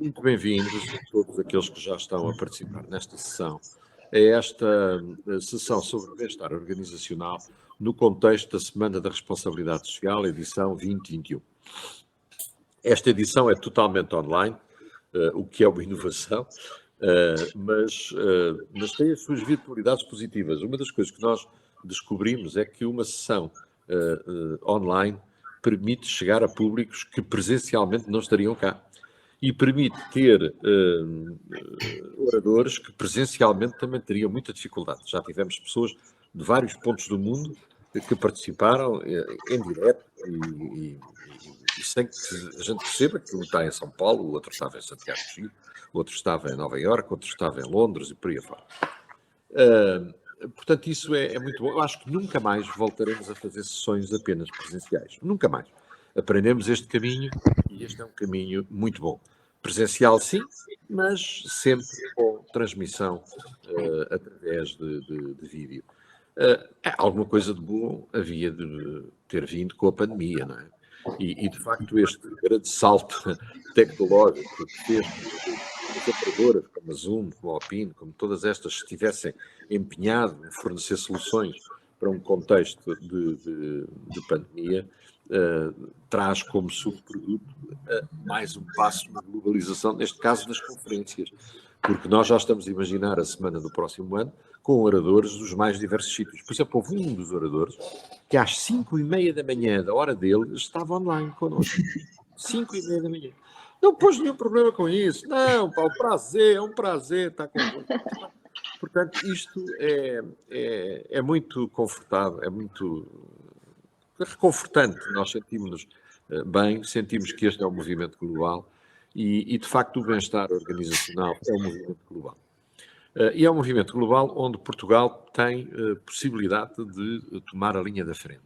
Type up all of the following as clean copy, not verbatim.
Muito bem-vindos a todos aqueles que já estão a participar nesta sessão. É esta sessão sobre bem-estar organizacional no contexto da Semana da Responsabilidade Social, edição 2021. Esta edição é totalmente online, o que é uma inovação, mas tem as suas virtualidades positivas. Uma das coisas que nós descobrimos é que uma sessão online permite chegar a públicos que presencialmente não estariam cá. E permite ter oradores que presencialmente também teriam muita dificuldade. Já tivemos pessoas de vários pontos do mundo que participaram em direto e sem que a gente perceba que um está em São Paulo, o outro estava em Santiago de Chile, o outro estava em Nova Iorque, o outro estava em Londres e por aí afora. Portanto, isso é muito bom. Eu acho que nunca mais voltaremos a fazer sessões apenas presenciais. Nunca mais. Aprendemos este caminho e este é um caminho muito bom. Presencial, sim, mas sempre com transmissão através de vídeo. Alguma coisa de bom havia de ter vindo com a pandemia, não é? E de facto, este grande salto tecnológico que fez as operadoras, como a Zoom, como a Opin, como todas estas, estivessem empenhado em fornecer soluções para um contexto de pandemia, traz como subproduto mais um passo na globalização, neste caso das conferências, porque nós já estamos a imaginar a semana do próximo ano com oradores dos mais diversos sítios. Por exemplo, houve um dos oradores que às 5h30 da manhã, da hora dele, estava online connosco. 5h30 da manhã. Não pôs nenhum problema com isso. Não, pá, é um prazer estar convosco. Portanto, isto é muito confortável, é muito reconfortante. Nós sentimos-nos bem, sentimos que este é um movimento global e de facto, o bem-estar organizacional é um movimento global. E é um movimento global onde Portugal tem possibilidade de tomar a linha da frente.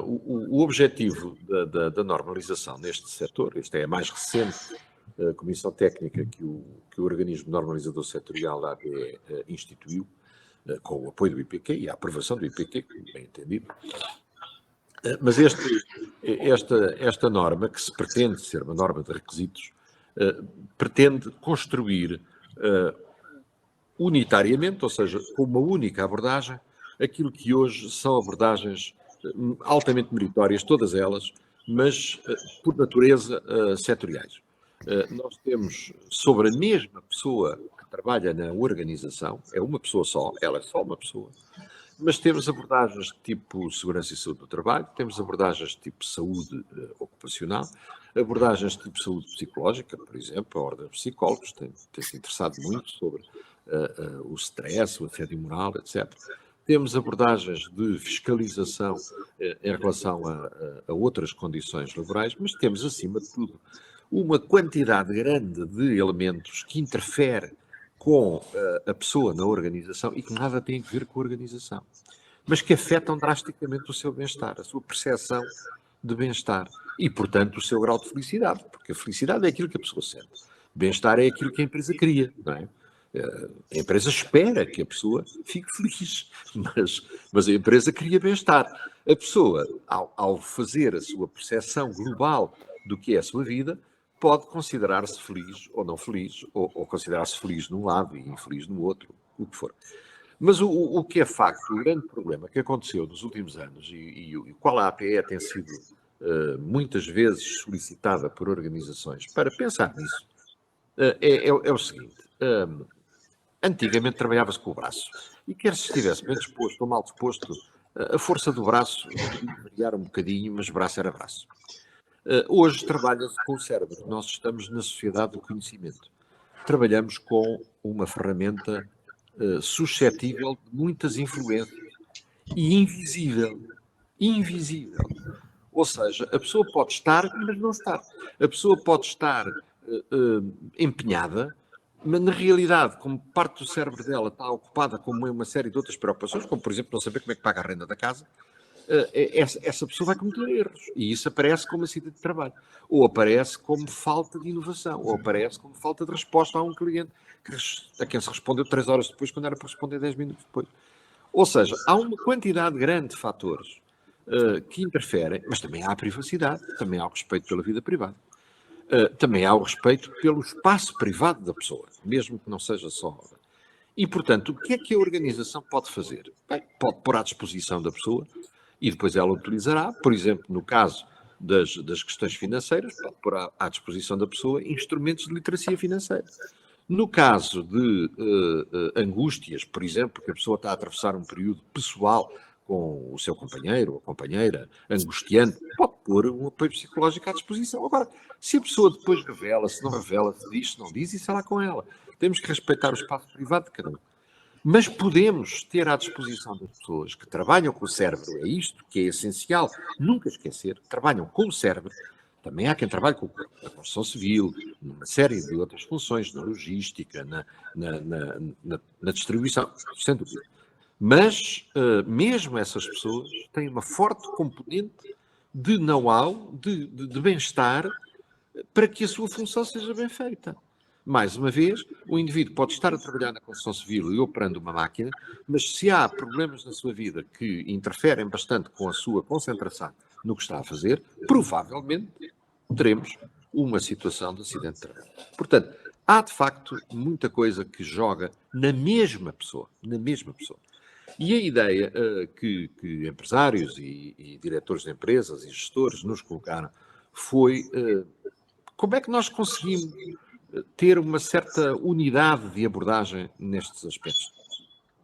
O objetivo da normalização neste setor, esta é a mais recente comissão técnica que o Organismo Normalizador Setorial, a ABE, instituiu, com o apoio do IPQ e a aprovação do IPQ, bem entendido. Mas esta norma, que se pretende ser uma norma de requisitos, pretende construir unitariamente, ou seja, com uma única abordagem, aquilo que hoje são abordagens altamente meritórias, todas elas, mas por natureza setoriais. Nós temos sobre a mesma pessoa que trabalha na organização, é uma pessoa só, ela é só uma pessoa, mas temos abordagens de tipo segurança e saúde do trabalho, temos abordagens de tipo saúde ocupacional, abordagens de tipo saúde psicológica, por exemplo, a Ordem dos Psicólogos tem-se interessado muito sobre o stress, o assédio moral, etc. Temos abordagens de fiscalização em relação a outras condições laborais, mas temos, acima de tudo, uma quantidade grande de elementos que interferem com a pessoa na organização e que nada têm a ver com a organização, mas que afetam drasticamente o seu bem-estar, a sua percepção de bem-estar e, portanto, o seu grau de felicidade, porque a felicidade é aquilo que a pessoa sente. Bem-estar é aquilo que a empresa cria, não é? A empresa espera que a pessoa fique feliz, mas a empresa cria bem-estar. A pessoa, ao fazer a sua percepção global do que é a sua vida, pode considerar-se feliz ou não feliz, ou considerar-se feliz num lado e infeliz no outro, o que for. Mas o que é facto, o grande problema que aconteceu nos últimos anos, e o qual a APE tem sido muitas vezes solicitada por organizações para pensar nisso, é o seguinte. Antigamente trabalhava-se com o braço. E quer se estivesse bem disposto ou mal disposto, a força do braço podia variar um bocadinho, mas braço era braço. Hoje trabalha-se com o cérebro. Nós estamos na sociedade do conhecimento. Trabalhamos com uma ferramenta suscetível de muitas influências e invisível. Invisível. Ou seja, a pessoa pode estar, mas não estar. A pessoa pode estar empenhada, mas na realidade, como parte do cérebro dela está ocupada com uma série de outras preocupações, como por exemplo não saber como é que paga a renda da casa, essa pessoa vai cometer erros. E isso aparece como acidente de trabalho. Ou aparece como falta de inovação. Ou aparece como falta de resposta a um cliente a quem se respondeu 3 horas depois, quando era para responder 10 minutos depois. Ou seja, há uma quantidade grande de fatores que interferem, mas também há a privacidade, também há o respeito pela vida privada. também há o respeito pelo espaço privado da pessoa, mesmo que não seja só obra. E, portanto, o que é que a organização pode fazer? Bem, pode pôr à disposição da pessoa e depois ela utilizará, por exemplo, no caso das questões financeiras, pode pôr à disposição da pessoa instrumentos de literacia financeira. No caso de angústias, por exemplo, que a pessoa está a atravessar um período pessoal com o seu companheiro ou companheira angustiante, pode pôr um apoio psicológico à disposição. Agora, se a pessoa depois revela, se não revela, se diz, se não diz, isso é lá com ela. Temos que respeitar o espaço privado de cada um. Mas podemos ter à disposição das pessoas que trabalham com o cérebro, é isto que é essencial, nunca esquecer, trabalham com o cérebro. Também há quem trabalhe com o corpo, na construção civil, numa série de outras funções, na logística, na distribuição, sem dúvida. Mas mesmo essas pessoas têm uma forte componente de know-how, de bem-estar, para que a sua função seja bem feita. Mais uma vez, o indivíduo pode estar a trabalhar na construção civil e operando uma máquina, mas se há problemas na sua vida que interferem bastante com a sua concentração no que está a fazer, provavelmente teremos uma situação de acidente de trabalho. Portanto, há de facto muita coisa que joga na mesma pessoa, E a ideia que empresários e diretores de empresas e gestores nos colocaram foi como é que nós conseguimos ter uma certa unidade de abordagem nestes aspectos.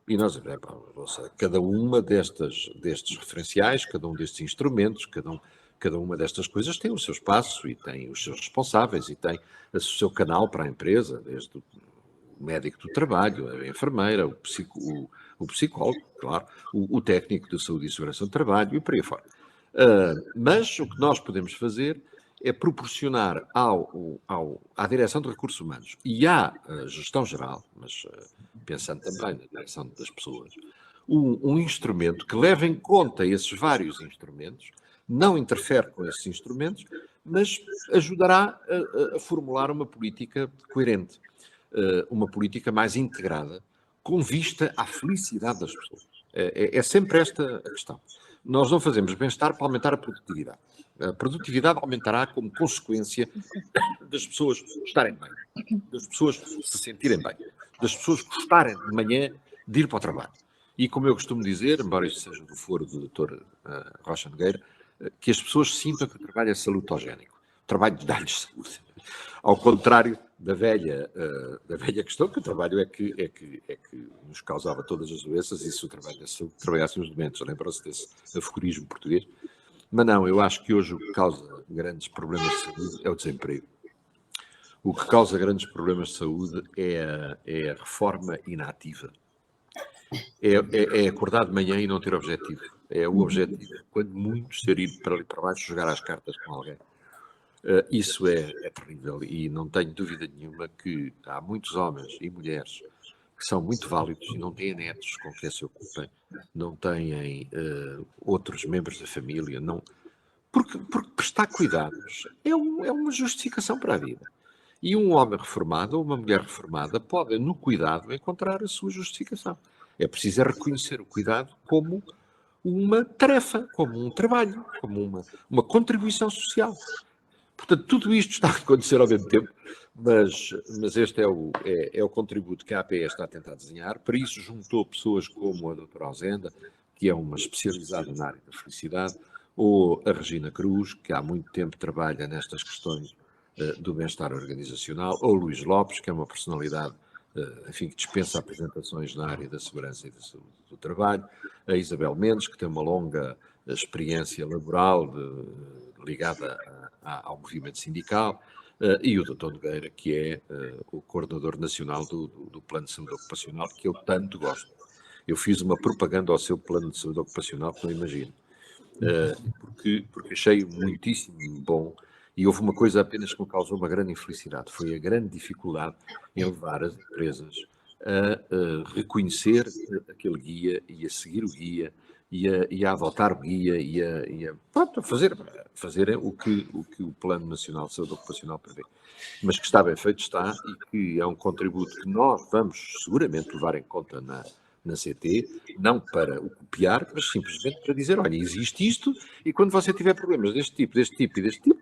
E nós, cada uma destes referenciais, cada um destes instrumentos, cada uma destas coisas tem o seu espaço e tem os seus responsáveis e tem o seu canal para a empresa, desde o médico do trabalho, a enfermeira, o psicólogo, claro, o técnico de saúde e segurança do trabalho e por aí fora. Mas o que nós podemos fazer é proporcionar à Direção de Recursos Humanos e à Gestão Geral, mas pensando também na direção das pessoas, um instrumento que leve em conta esses vários instrumentos, não interfere com esses instrumentos, mas ajudará a formular uma política coerente, uma política mais integrada, com vista à felicidade das pessoas. É sempre esta a questão. Nós não fazemos bem-estar para aumentar a produtividade. A produtividade aumentará como consequência das pessoas estarem bem, das pessoas se sentirem bem, das pessoas gostarem de manhã de ir para o trabalho. E como eu costumo dizer, embora isto seja do foro do Dr. Rocha Nogueira, que as pessoas sintam que o trabalho é salutogénico. O trabalho dá-lhes saúde. Ao contrário da velha questão, que o trabalho é que nos causava todas as doenças, e se o trabalho é saúde, trabalhássemos doentes, lembram-se desse aforismo português? Mas não, eu acho que hoje o que causa grandes problemas de saúde é o desemprego. O que causa grandes problemas de saúde é a reforma inativa. É acordar de manhã e não ter objetivo. É o objetivo, quando muito, ser ir para ali para baixo jogar às cartas com alguém. Isso é terrível e não tenho dúvida nenhuma que há muitos homens e mulheres que são muito válidos e não têm netos com quem se ocupem, não têm outros membros da família, não, porque prestar cuidados é uma justificação para a vida. E um homem reformado ou uma mulher reformada podem, no cuidado, encontrar a sua justificação. É preciso reconhecer o cuidado como uma tarefa, como um trabalho, como uma contribuição social. Portanto, tudo isto está a acontecer ao mesmo tempo, mas este é o contributo que a APE está a tentar desenhar. Para isso juntou pessoas como a doutora Ausenda, que é uma especializada na área da felicidade, ou a Regina Cruz, que há muito tempo trabalha nestas questões do bem-estar organizacional, ou o Luís Lopes, que é uma personalidade enfim, que dispensa apresentações na área da segurança e da saúde do trabalho, a Isabel Mendes, que tem uma longa experiência laboral ligada ao movimento sindical, e o Dr. Nogueira, que é o coordenador nacional do Plano de Saúde Ocupacional, que eu tanto gosto. Eu fiz uma propaganda ao seu Plano de Saúde Ocupacional que não imagino, porque achei muitíssimo bom. E houve uma coisa apenas que me causou uma grande infelicidade, foi a grande dificuldade em levar as empresas a reconhecer aquele guia e a seguir o guia e a adotar o guia e a fazer o que o Plano Nacional de Saúde Ocupacional prevê. Mas que está bem feito, está, e que é um contributo que nós vamos seguramente levar em conta na CT, não para o copiar, mas simplesmente para dizer, olha, existe isto, e quando você tiver problemas deste tipo e deste tipo,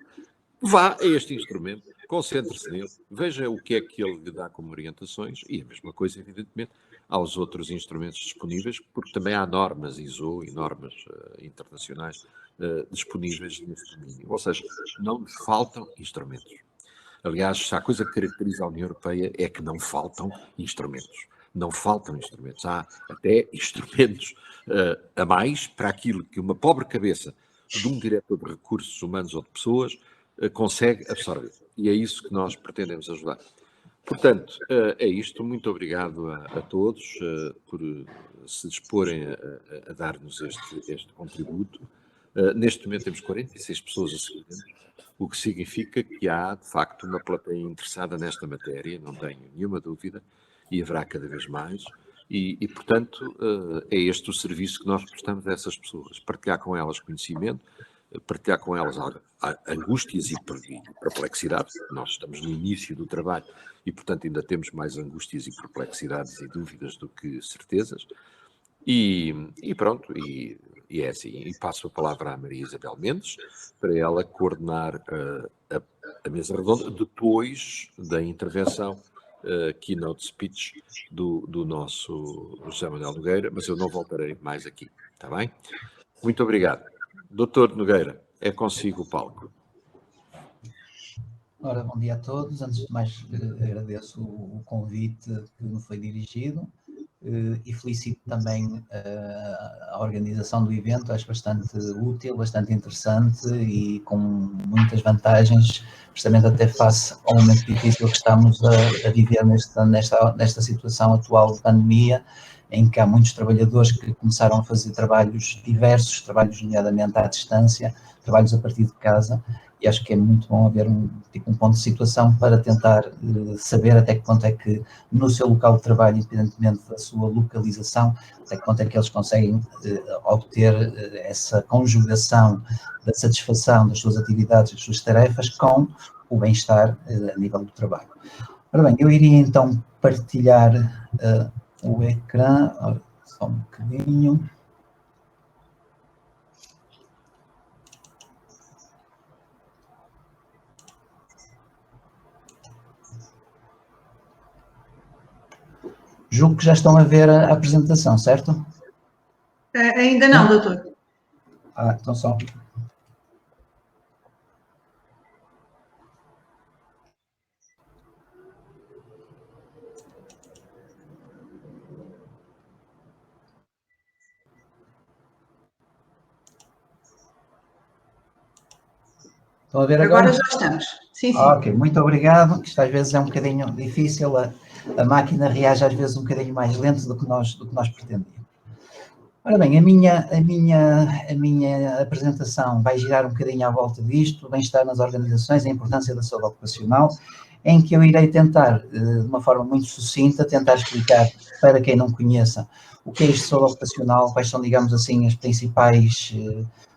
vá a este instrumento, concentre-se nele, veja o que é que ele lhe dá como orientações e a mesma coisa, evidentemente, aos outros instrumentos disponíveis, porque também há normas ISO e normas internacionais disponíveis neste domínio. Ou seja, não nos faltam instrumentos. Aliás, se há coisa que caracteriza a União Europeia é que não faltam instrumentos. Não faltam instrumentos. Há até instrumentos a mais para aquilo que uma pobre cabeça de um diretor de recursos humanos ou de pessoas consegue absorver. E é isso que nós pretendemos ajudar. Portanto, é isto. Muito obrigado a todos por se disporem a dar-nos este contributo. Neste momento temos 46 pessoas a seguir, o que significa que há, de facto, uma plateia interessada nesta matéria, não tenho nenhuma dúvida, e haverá cada vez mais. E portanto, é este o serviço que nós prestamos a essas pessoas, partilhar com elas conhecimento, partilhar com elas angústias e perplexidades. Nós estamos no início do trabalho e, portanto, ainda temos mais angústias e perplexidades e dúvidas do que certezas. E pronto, e é assim. E passo a palavra à Maria Isabel Mendes para ela coordenar a mesa redonda depois da intervenção keynote speech do nosso José Manuel Nogueira, mas eu não voltarei mais aqui, está bem? Muito obrigado. Doutor Nogueira, é consigo o palco. Ora, bom dia a todos. Antes de mais, agradeço o convite que me foi dirigido e felicito também a organização do evento. Acho bastante útil, bastante interessante e com muitas vantagens, precisamente até face ao momento difícil que estamos a viver nesta situação atual de pandemia, em que há muitos trabalhadores que começaram a fazer trabalhos diversos, trabalhos nomeadamente à distância, trabalhos a partir de casa, e acho que é muito bom haver um ponto de situação para tentar saber até que ponto é que no seu local de trabalho, independentemente da sua localização, até que ponto é que eles conseguem obter essa conjugação da satisfação das suas atividades, das suas tarefas com o bem-estar a nível do trabalho. Ora bem, eu iria então partilhar o ecrã, só um bocadinho. Julgo que já estão a ver a apresentação, certo? Ainda não, doutor. Então só. Estão a ver agora? Agora já estamos. Sim, sim. Ok, muito obrigado. Isto às vezes é um bocadinho difícil, a máquina reage às vezes um bocadinho mais lento do que nós pretendíamos. Ora bem, a minha apresentação vai girar um bocadinho à volta disto, o bem-estar nas organizações, a importância da saúde ocupacional, em que eu irei tentar, de uma forma muito sucinta, tentar explicar para quem não conheça o que é isto de saúde ocupacional, quais são, digamos assim, as principais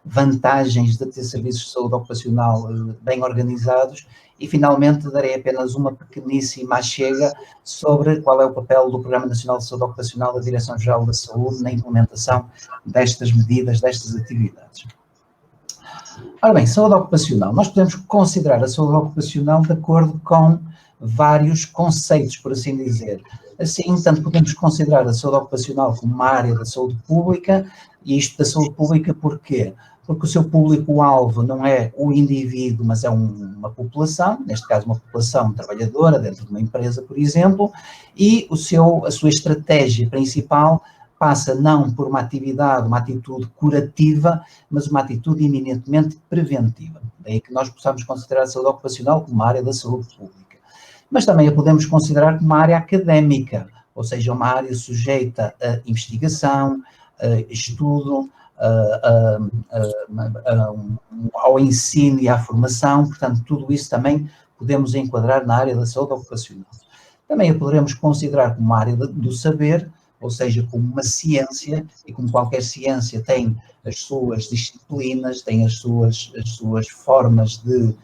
vantagens de ter serviços de saúde ocupacional bem organizados e, finalmente, darei apenas uma pequeníssima chega sobre qual é o papel do Programa Nacional de Saúde Ocupacional da Direção-Geral da Saúde na implementação destas medidas, destas atividades. Ora bem, saúde ocupacional. Nós podemos considerar a saúde ocupacional de acordo com vários conceitos, por assim dizer. Assim, tanto podemos considerar a saúde ocupacional como uma área da saúde pública, e isto da saúde pública porquê? Porque o seu público-alvo não é o indivíduo, mas é uma população, neste caso uma população trabalhadora dentro de uma empresa, por exemplo, e a sua estratégia principal passa não por uma atividade, uma atitude curativa, mas uma atitude eminentemente preventiva. Daí que nós possamos considerar a saúde ocupacional como uma área da saúde pública. Mas também a podemos considerar como uma área académica, ou seja, uma área sujeita a investigação, a estudo, ao ensino e à formação, portanto, tudo isso também podemos enquadrar na área da saúde ocupacional. Também a poderemos considerar como uma área do saber, ou seja, como uma ciência, e como qualquer ciência tem as suas disciplinas, tem as suas formas de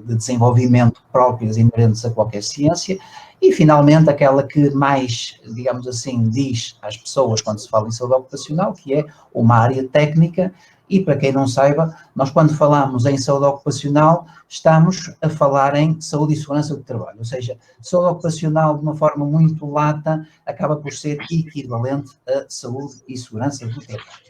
desenvolvimento próprias inerentes a qualquer ciência, e finalmente aquela que mais, digamos assim, diz às pessoas quando se fala em saúde ocupacional, que é uma área técnica E para quem não saiba, nós quando falamos em saúde ocupacional, estamos a falar em saúde e segurança do trabalho. Ou seja, saúde ocupacional, de uma forma muito lata, acaba por ser equivalente a saúde e segurança do trabalho.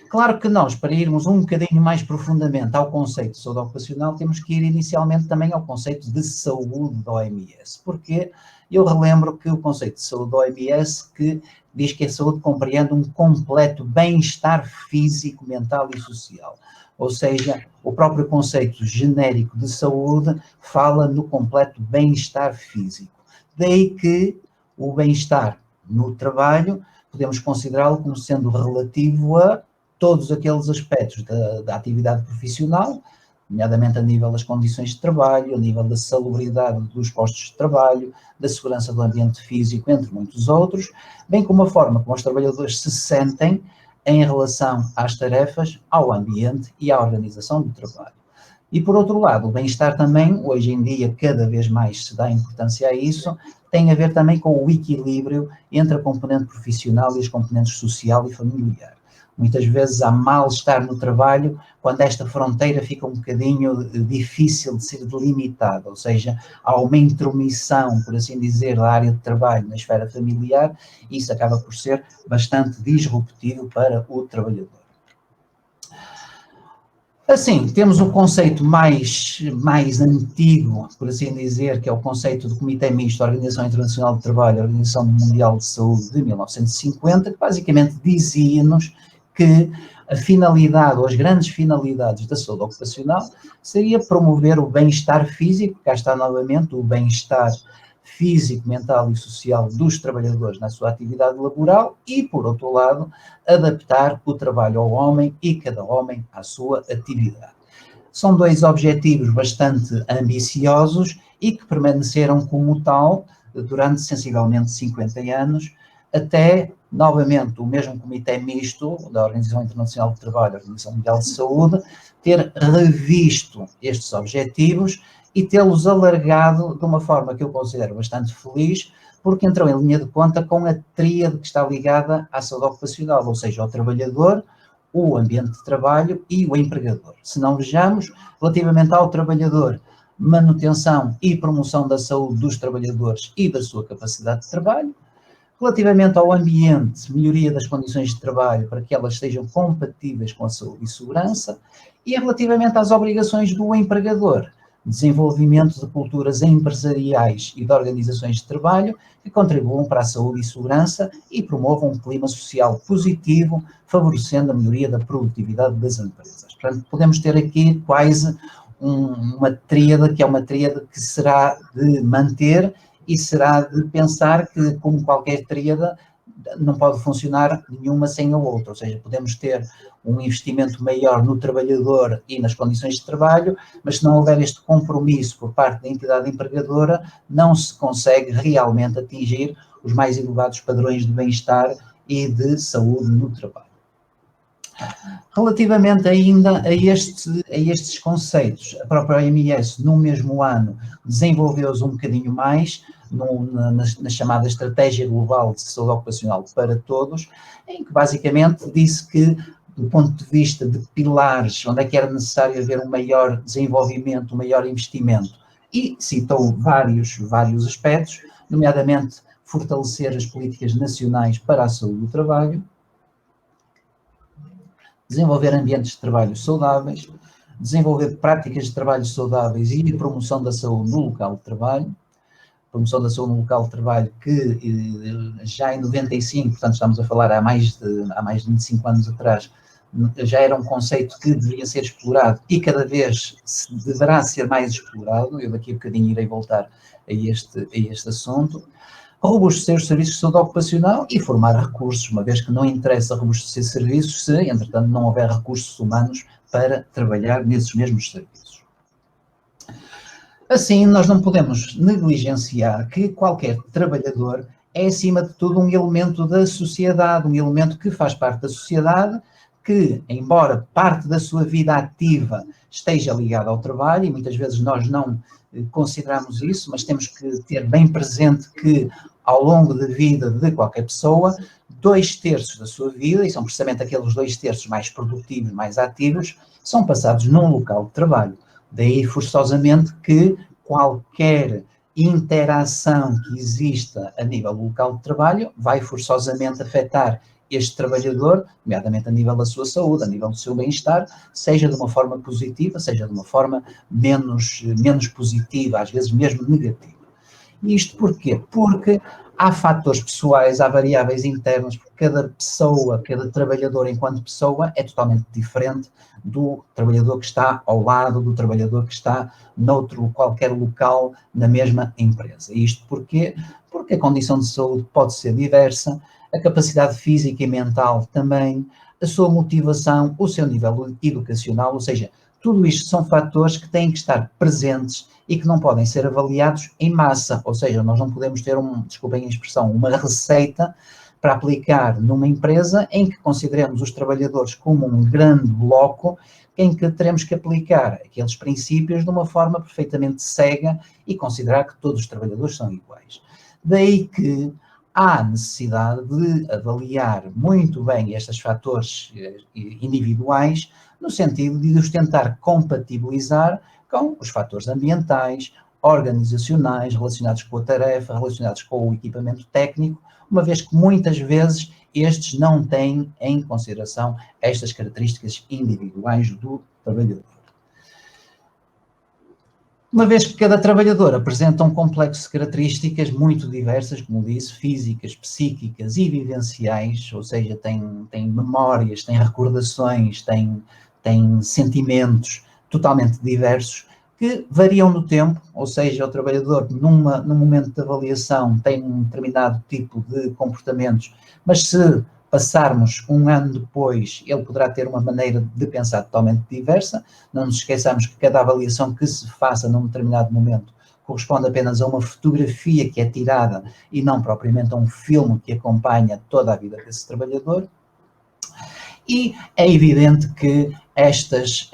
Claro que nós, para irmos um bocadinho mais profundamente ao conceito de saúde ocupacional, temos que ir inicialmente também ao conceito de saúde da OMS. Porque eu relembro que o conceito de saúde da OMS que diz que a saúde compreende um completo bem-estar físico, mental e social. Ou seja, o próprio conceito genérico de saúde fala no completo bem-estar físico. Daí que o bem-estar no trabalho podemos considerá-lo como sendo relativo a todos aqueles aspectos da atividade profissional, nomeadamente a nível das condições de trabalho, a nível da salubridade dos postos de trabalho, da segurança do ambiente físico, entre muitos outros, bem como a forma como os trabalhadores se sentem em relação às tarefas, ao ambiente e à organização do trabalho. E, por outro lado, o bem-estar também, hoje em dia, cada vez mais se dá importância a isso, tem a ver também com o equilíbrio entre a componente profissional e as componentes social e familiar. Muitas vezes há mal-estar no trabalho quando esta fronteira fica um bocadinho difícil de ser delimitada, ou seja, há uma intromissão, por assim dizer, da área de trabalho na esfera familiar e isso acaba por ser bastante disruptivo para o trabalhador. Assim, temos o conceito mais antigo, por assim dizer, que é o conceito do Comitê Misto da Organização Internacional do Trabalho, a Organização Mundial de Saúde de 1950, que basicamente dizia-nos que a finalidade, ou as grandes finalidades da saúde ocupacional, seria promover o bem-estar físico, cá está novamente o bem-estar físico, mental e social dos trabalhadores na sua atividade laboral e, por outro lado, adaptar o trabalho ao homem e cada homem à sua atividade. São dois objetivos bastante ambiciosos e que permaneceram como tal durante sensivelmente 50 anos, até, novamente, o mesmo Comitê Misto da Organização Internacional do Trabalho, a Organização Mundial de Saúde, ter revisto estes objetivos e tê-los alargado de uma forma que eu considero bastante feliz, porque entrou em linha de conta com a tríade que está ligada à saúde ocupacional, ou seja, ao trabalhador, o ambiente de trabalho e o empregador. Se não vejamos, relativamente ao trabalhador, manutenção e promoção da saúde dos trabalhadores e da sua capacidade de trabalho, relativamente ao ambiente, melhoria das condições de trabalho para que elas sejam compatíveis com a saúde e segurança, e relativamente às obrigações do empregador, desenvolvimento de culturas empresariais e de organizações de trabalho que contribuam para a saúde e segurança e promovam um clima social positivo, favorecendo a melhoria da produtividade das empresas. Portanto, podemos ter aqui quase uma tríade, que é uma tríade que será de manter e será de pensar que, como qualquer tríade, não pode funcionar nenhuma sem a outra, ou seja, podemos ter um investimento maior no trabalhador e nas condições de trabalho, mas se não houver este compromisso por parte da entidade empregadora, não se consegue realmente atingir os mais elevados padrões de bem-estar e de saúde no trabalho. Relativamente ainda a estes conceitos, a própria OMS, no mesmo ano, desenvolveu-os um bocadinho mais, na chamada Estratégia Global de Saúde Ocupacional para Todos, em que basicamente disse que, do ponto de vista de pilares, onde é que era necessário haver um maior desenvolvimento, um maior investimento, e citou vários aspectos, nomeadamente fortalecer as políticas nacionais para a saúde do trabalho, desenvolver ambientes de trabalho saudáveis, desenvolver práticas de trabalho saudáveis e a promoção da saúde no local de trabalho, promoção da saúde no local de trabalho que já em 95, portanto estamos a falar há mais de 25 anos atrás, já era um conceito que deveria ser explorado e cada vez deverá ser mais explorado. Eu daqui a bocadinho irei voltar a este assunto. Robustecer os serviços de saúde ocupacional e formar recursos, uma vez que não interessa robustecer serviços se, entretanto, não houver recursos humanos para trabalhar nesses mesmos serviços. Assim, nós não podemos negligenciar que qualquer trabalhador é, acima de tudo, um elemento da sociedade, um elemento que faz parte da sociedade, que, embora parte da sua vida ativa esteja ligada ao trabalho, e muitas vezes nós não consideramos isso, mas temos que ter bem presente que, ao longo da vida de qualquer pessoa, 2/3 da sua vida, e são precisamente aqueles 2/3 mais produtivos, mais ativos, são passados num local de trabalho. Daí, forçosamente, que qualquer interação que exista a nível do local de trabalho vai forçosamente afetar este trabalhador, nomeadamente a nível da sua saúde, a nível do seu bem-estar, seja de uma forma positiva, seja de uma forma menos positiva, às vezes mesmo negativa. E isto porquê? Porque há fatores pessoais, há variáveis internas, porque cada pessoa, cada trabalhador enquanto pessoa é totalmente diferente do trabalhador que está ao lado, do trabalhador que está noutro qualquer local na mesma empresa. E isto porquê? Porque a condição de saúde pode ser diversa, a capacidade física e mental também, a sua motivação, o seu nível educacional, ou seja, tudo isto são fatores que têm que estar presentes e que não podem ser avaliados em massa, ou seja, nós não podemos ter, desculpem a expressão, uma receita para aplicar numa empresa em que consideremos os trabalhadores como um grande bloco em que teremos que aplicar aqueles princípios de uma forma perfeitamente cega e considerar que todos os trabalhadores são iguais. Daí que há necessidade de avaliar muito bem estes fatores individuais no sentido de os tentar compatibilizar com os fatores ambientais, organizacionais, relacionados com a tarefa, relacionados com o equipamento técnico, uma vez que muitas vezes estes não têm em consideração estas características individuais do trabalhador. Uma vez que cada trabalhador apresenta um complexo de características muito diversas, como disse, físicas, psíquicas e vivenciais, ou seja, tem memórias, tem recordações, tem sentimentos totalmente diversos, que variam no tempo, ou seja, o trabalhador num momento de avaliação tem um determinado tipo de comportamentos, mas se passarmos um ano depois, ele poderá ter uma maneira de pensar totalmente diversa. Não nos esqueçamos que cada avaliação que se faça num determinado momento corresponde apenas a uma fotografia que é tirada e não propriamente a um filme que acompanha toda a vida desse trabalhador. E é evidente que estas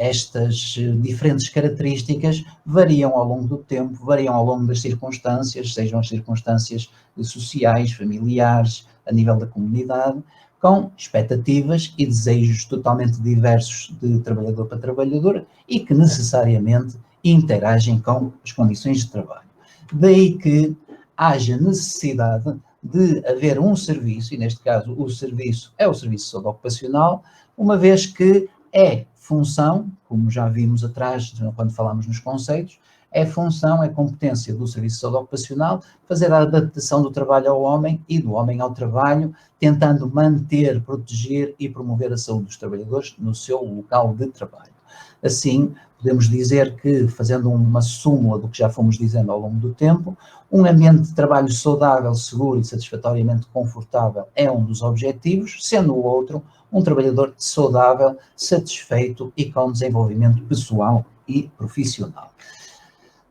diferentes características variam ao longo do tempo, variam ao longo das circunstâncias, sejam as circunstâncias sociais, familiares, a nível da comunidade, com expectativas e desejos totalmente diversos de trabalhador para trabalhador e que necessariamente interagem com as condições de trabalho. Daí que haja necessidade de haver um serviço, e neste caso o serviço é o Serviço de Saúde Ocupacional, uma vez que é função, como já vimos atrás quando falámos nos conceitos, é função, é competência do Serviço de Saúde Ocupacional fazer a adaptação do trabalho ao homem e do homem ao trabalho, tentando manter, proteger e promover a saúde dos trabalhadores no seu local de trabalho. Assim, podemos dizer que, fazendo uma súmula do que já fomos dizendo ao longo do tempo, um ambiente de trabalho saudável, seguro e satisfatoriamente confortável é um dos objetivos, sendo o outro um trabalhador saudável, satisfeito e com desenvolvimento pessoal e profissional.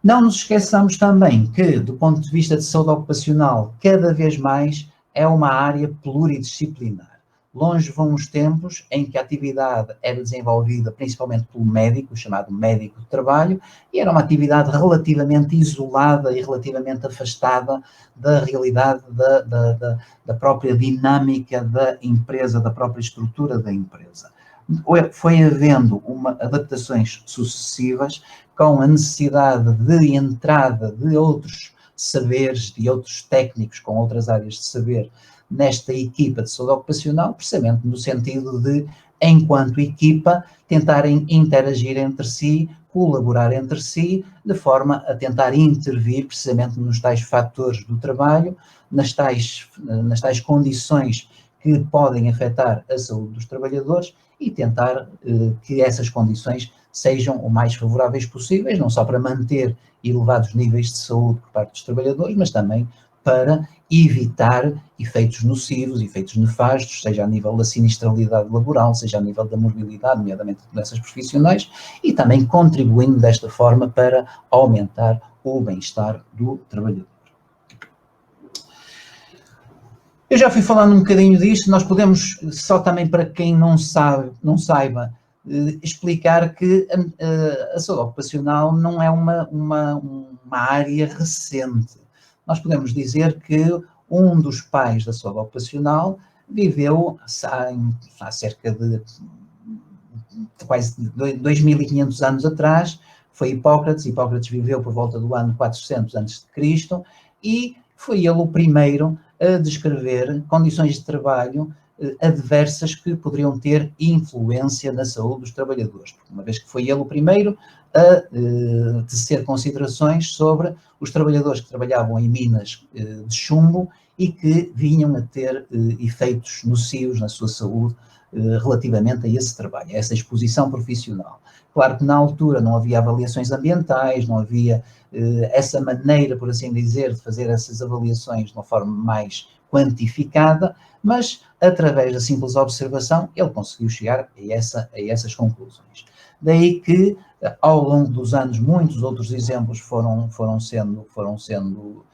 Não nos esqueçamos também que, do ponto de vista de saúde ocupacional, cada vez mais é uma área pluridisciplinar. Longe vão os tempos em que a atividade era desenvolvida principalmente pelo médico, chamado médico de trabalho, e era uma atividade relativamente isolada e relativamente afastada da realidade da própria dinâmica da empresa, da própria estrutura da empresa. Foi havendo adaptações sucessivas com a necessidade de entrada de outros saberes, de outros técnicos com outras áreas de saber nesta equipa de saúde ocupacional, precisamente no sentido de, enquanto equipa, tentarem interagir entre si, colaborar entre si, de forma a tentar intervir precisamente nos tais fatores do trabalho, nas tais condições que podem afetar a saúde dos trabalhadores e tentar que essas condições sejam o mais favoráveis possíveis, não só para manter elevados níveis de saúde por parte dos trabalhadores, mas também para evitar efeitos nocivos, efeitos nefastos, seja a nível da sinistralidade laboral, seja a nível da morbilidade, nomeadamente de doenças profissionais, e também contribuindo desta forma para aumentar o bem-estar do trabalhador. Eu já fui falando um bocadinho disto, nós podemos, só também para quem não saiba, explicar que a saúde ocupacional não é uma área recente. Nós podemos dizer que um dos pais da saúde ocupacional viveu há cerca de quase 2.500 anos atrás, foi Hipócrates. Hipócrates viveu por volta do ano 400 a.C. e foi ele o primeiro a descrever condições de trabalho adversas que poderiam ter influência na saúde dos trabalhadores, uma vez que foi ele o primeiro a tecer considerações sobre os trabalhadores que trabalhavam em minas de chumbo e que vinham a ter efeitos nocivos na sua saúde relativamente a esse trabalho, a essa exposição profissional. Claro que na altura não havia avaliações ambientais, não havia essa maneira, por assim dizer, de fazer essas avaliações de uma forma mais quantificada, mas através da simples observação ele conseguiu chegar a essas conclusões. Daí que ao longo dos anos muitos outros exemplos foram sendo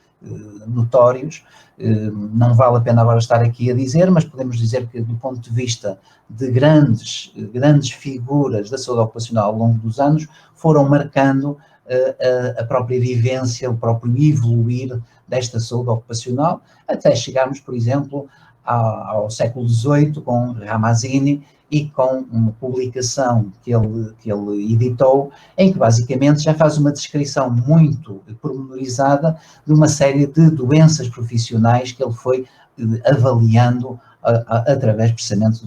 notórios. Não vale a pena agora estar aqui a dizer, mas podemos dizer que do ponto de vista de grandes figuras da saúde ocupacional ao longo dos anos, foram marcando a própria vivência, o próprio evoluir desta saúde ocupacional, até chegarmos, por exemplo, ao século XVIII, com Ramazzini e com uma publicação que ele editou, em que basicamente já faz uma descrição muito pormenorizada de uma série de doenças profissionais que ele foi avaliando através precisamente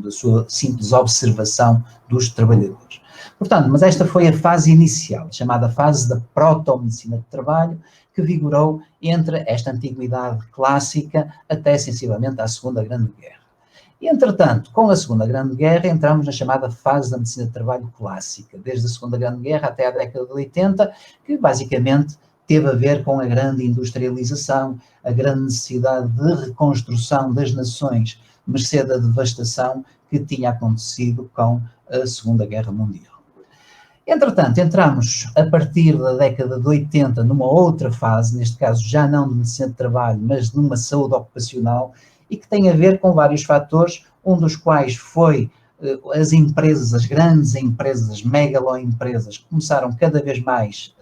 da sua simples observação dos trabalhadores. Portanto, mas esta foi a fase inicial, chamada fase da protomedicina de trabalho, que vigorou entre esta antiguidade clássica até sensivelmente à Segunda Grande Guerra. E, entretanto, com a Segunda Grande Guerra, entramos na chamada fase da medicina de trabalho clássica, desde a Segunda Grande Guerra até a década de 80, que basicamente teve a ver com a grande industrialização, a grande necessidade de reconstrução das nações, mercê da devastação que tinha acontecido com a Segunda Guerra Mundial. Entretanto, entramos a partir da década de 80 numa outra fase, neste caso já não de medicina de trabalho, mas de uma saúde ocupacional, e que tem a ver com vários fatores, um dos quais foi as empresas, as grandes empresas, as megaloempresas, que começaram cada vez mais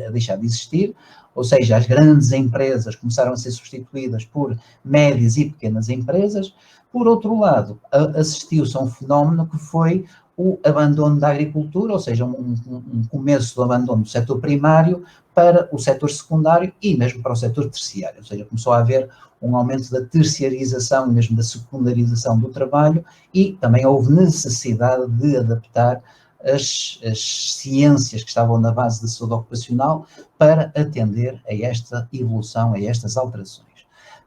a deixar de existir, ou seja, as grandes empresas começaram a ser substituídas por médias e pequenas empresas. Por outro lado, assistiu-se a um fenómeno que foi o abandono da agricultura, ou seja, um começo do abandono do setor primário para o setor secundário e mesmo para o setor terciário, ou seja, começou a haver um aumento da terciarização e mesmo da secundarização do trabalho, e também houve necessidade de adaptar as ciências que estavam na base da saúde ocupacional para atender a esta evolução, a estas alterações.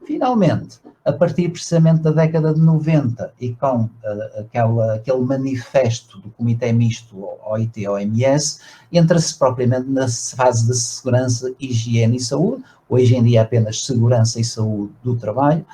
Finalmente, a partir precisamente da década de 90 e com aquele manifesto do Comitê Misto OIT-OMS, entra-se propriamente na fase de segurança, higiene e saúde, hoje em dia apenas segurança e saúde do trabalho,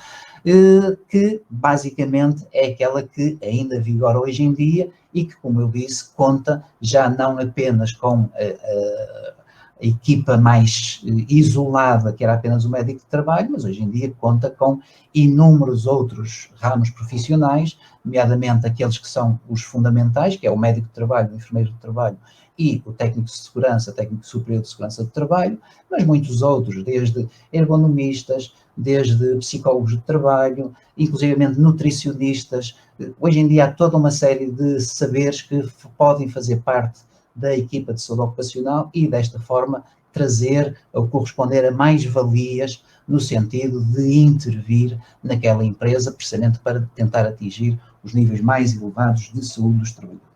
que basicamente é aquela que ainda vigora hoje em dia e que, como eu disse, conta já não apenas com a equipa mais isolada, que era apenas o médico de trabalho, mas hoje em dia conta com inúmeros outros ramos profissionais, nomeadamente aqueles que são os fundamentais, que é o médico de trabalho, o enfermeiro de trabalho e o técnico de segurança, técnico superior de segurança de trabalho, mas muitos outros, desde ergonomistas, desde psicólogos de trabalho, inclusivamente nutricionistas. Hoje em dia há toda uma série de saberes que podem fazer parte da equipa de saúde ocupacional e, desta forma, trazer ou corresponder a mais-valias no sentido de intervir naquela empresa, precisamente para tentar atingir os níveis mais elevados de saúde dos trabalhadores.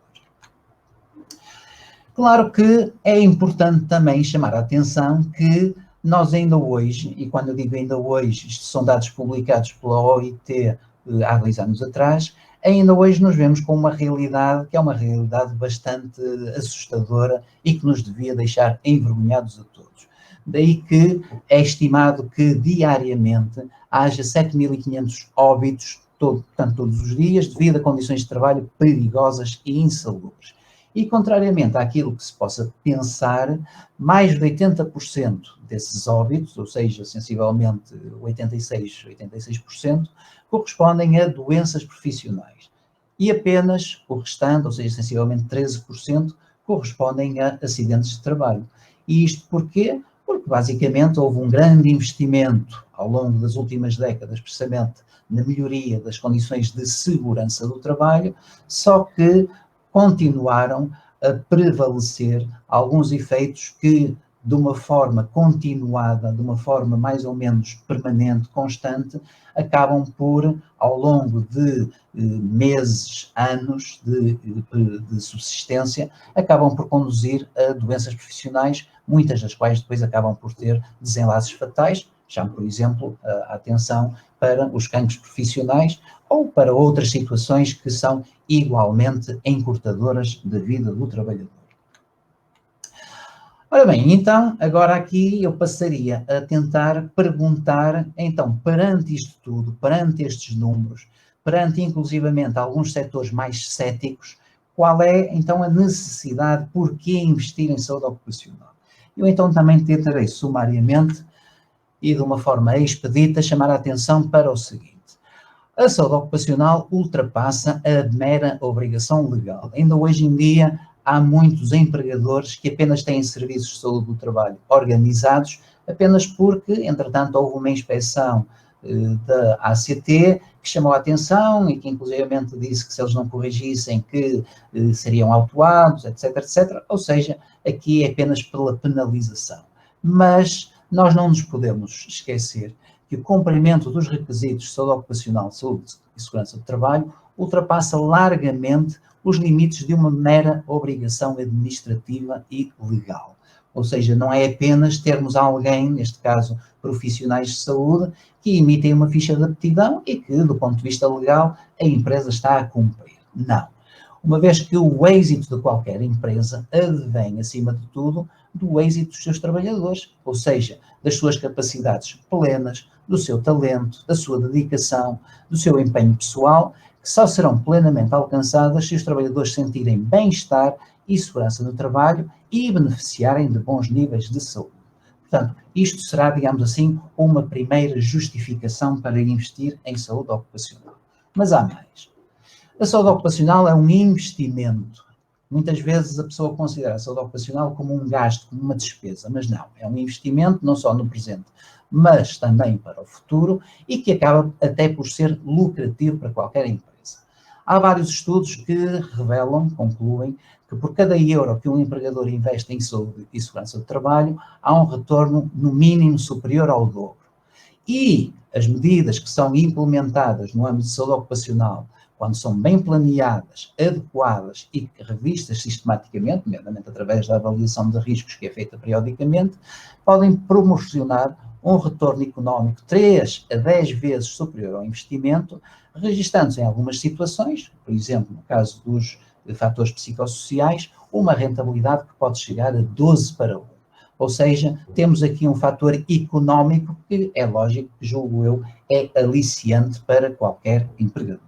Claro que é importante também chamar a atenção que nós ainda hoje, e quando eu digo ainda hoje, isto são dados publicados pela OIT há 2 anos atrás, ainda hoje nos vemos com uma realidade que é uma realidade bastante assustadora e que nos devia deixar envergonhados a todos. Daí que é estimado que diariamente haja 7.500 óbitos, portanto todos os dias, devido a condições de trabalho perigosas e insalubres. E, contrariamente àquilo que se possa pensar, mais de 80% desses óbitos, ou seja, sensivelmente 86%, correspondem a doenças profissionais. E apenas o restante, ou seja, sensivelmente 13%, correspondem a acidentes de trabalho. E isto porquê? Porque porque basicamente houve um grande investimento ao longo das últimas décadas, precisamente na melhoria das condições de segurança do trabalho, só que continuaram a prevalecer alguns efeitos que, de uma forma continuada, de uma forma mais ou menos permanente, constante, acabam por, ao longo de meses, anos de subsistência, acabam por conduzir a doenças profissionais, muitas das quais depois acabam por ter desenlaces fatais. Chamo, por exemplo, a atenção para os cancros profissionais ou para outras situações que são igualmente encurtadoras da vida do trabalhador. Ora bem, então, agora aqui eu passaria a tentar perguntar, então, perante isto tudo, perante estes números, perante inclusivamente alguns setores mais céticos, qual é então a necessidade, porquê investir em saúde ocupacional? Eu então também tentarei sumariamente e de uma forma expedita chamar a atenção para o seguinte: a saúde ocupacional ultrapassa a mera obrigação legal. Ainda hoje em dia há muitos empregadores que apenas têm serviços de saúde do trabalho organizados apenas porque, entretanto, houve uma inspeção da ACT que chamou a atenção e que inclusivamente disse que se eles não corrigissem que seriam autuados, etc, etc. Ou seja, aqui é apenas pela penalização. Mas nós não nos podemos esquecer que o cumprimento dos requisitos de saúde ocupacional, saúde e segurança do trabalho ultrapassa largamente os limites de uma mera obrigação administrativa e legal. Ou seja, não é apenas termos alguém, neste caso profissionais de saúde, que emitem uma ficha de aptidão e que, do ponto de vista legal, a empresa está a cumprir. Não. Uma vez que o êxito de qualquer empresa advém, acima de tudo, do êxito dos seus trabalhadores, ou seja, das suas capacidades plenas, do seu talento, da sua dedicação, do seu empenho pessoal, que só serão plenamente alcançadas se os trabalhadores sentirem bem-estar e segurança no trabalho e beneficiarem de bons níveis de saúde. Portanto, isto será, digamos assim, uma primeira justificação para investir em saúde ocupacional. Mas há mais. A saúde ocupacional é um investimento. Muitas vezes a pessoa considera a saúde ocupacional como um gasto, como uma despesa, mas não. É um investimento não só no presente, mas também para o futuro e que acaba até por ser lucrativo para qualquer empresa. Há vários estudos que revelam, concluem, que por cada euro que um empregador investe em saúde e segurança do trabalho, há um retorno no mínimo superior ao dobro. E as medidas que são implementadas no âmbito de saúde ocupacional, quando são bem planeadas, adequadas e revistas sistematicamente, nomeadamente através da avaliação de riscos que é feita periodicamente, podem proporcionar um retorno económico 3 a 10 vezes superior ao investimento, registando-se em algumas situações, por exemplo, no caso dos fatores psicossociais, uma rentabilidade que pode chegar a 12 para 1. Ou seja, temos aqui um fator económico que é lógico, julgo eu, é aliciante para qualquer empregador.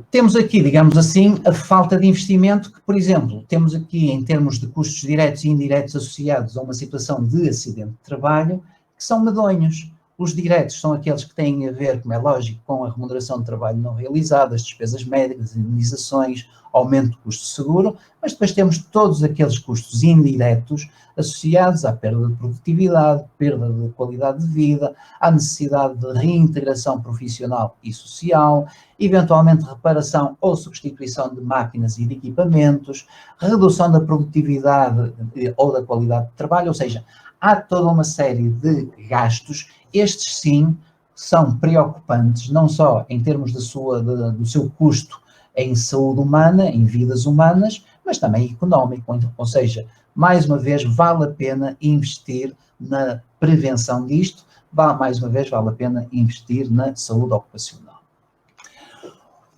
Temos aqui, digamos assim, a falta de investimento que, por exemplo, temos aqui em termos de custos diretos e indiretos associados a uma situação de acidente de trabalho, que são medonhos. Os diretos são aqueles que têm a ver, como é lógico, com a remuneração de trabalho não realizada, as despesas médicas, indenizações, aumento do custo de seguro, mas depois temos todos aqueles custos indiretos associados à perda de produtividade, perda de qualidade de vida, à necessidade de reintegração profissional e social, eventualmente reparação ou substituição de máquinas e de equipamentos, redução da produtividade ou da qualidade de trabalho, ou seja, há toda uma série de gastos. Estes sim são preocupantes, não só em termos do seu custo em saúde humana, em vidas humanas, mas também económico, ou seja, mais uma vez vale a pena investir na prevenção disto, mais uma vez vale a pena investir na saúde ocupacional.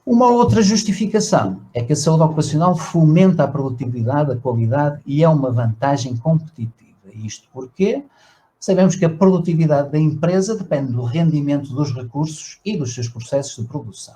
Uma outra justificação é que a saúde ocupacional fomenta a produtividade, a qualidade e é uma vantagem competitiva. Isto porque sabemos que a produtividade da empresa depende do rendimento dos recursos e dos seus processos de produção.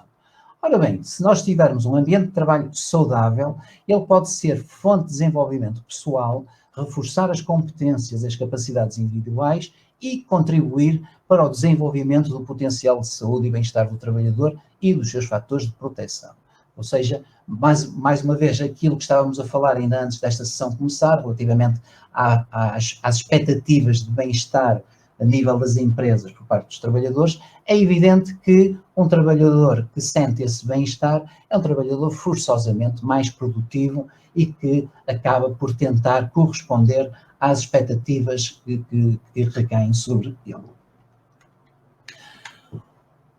Ora bem, se nós tivermos um ambiente de trabalho saudável, ele pode ser fonte de desenvolvimento pessoal, reforçar as competências e as capacidades individuais e contribuir para o desenvolvimento do potencial de saúde e bem-estar do trabalhador e dos seus fatores de proteção. Ou seja, mais uma vez, aquilo que estávamos a falar ainda antes desta sessão começar, relativamente às expectativas de bem-estar a nível das empresas por parte dos trabalhadores, é evidente que um trabalhador que sente esse bem-estar é um trabalhador forçosamente mais produtivo e que acaba por tentar corresponder às expectativas que recaem sobre ele.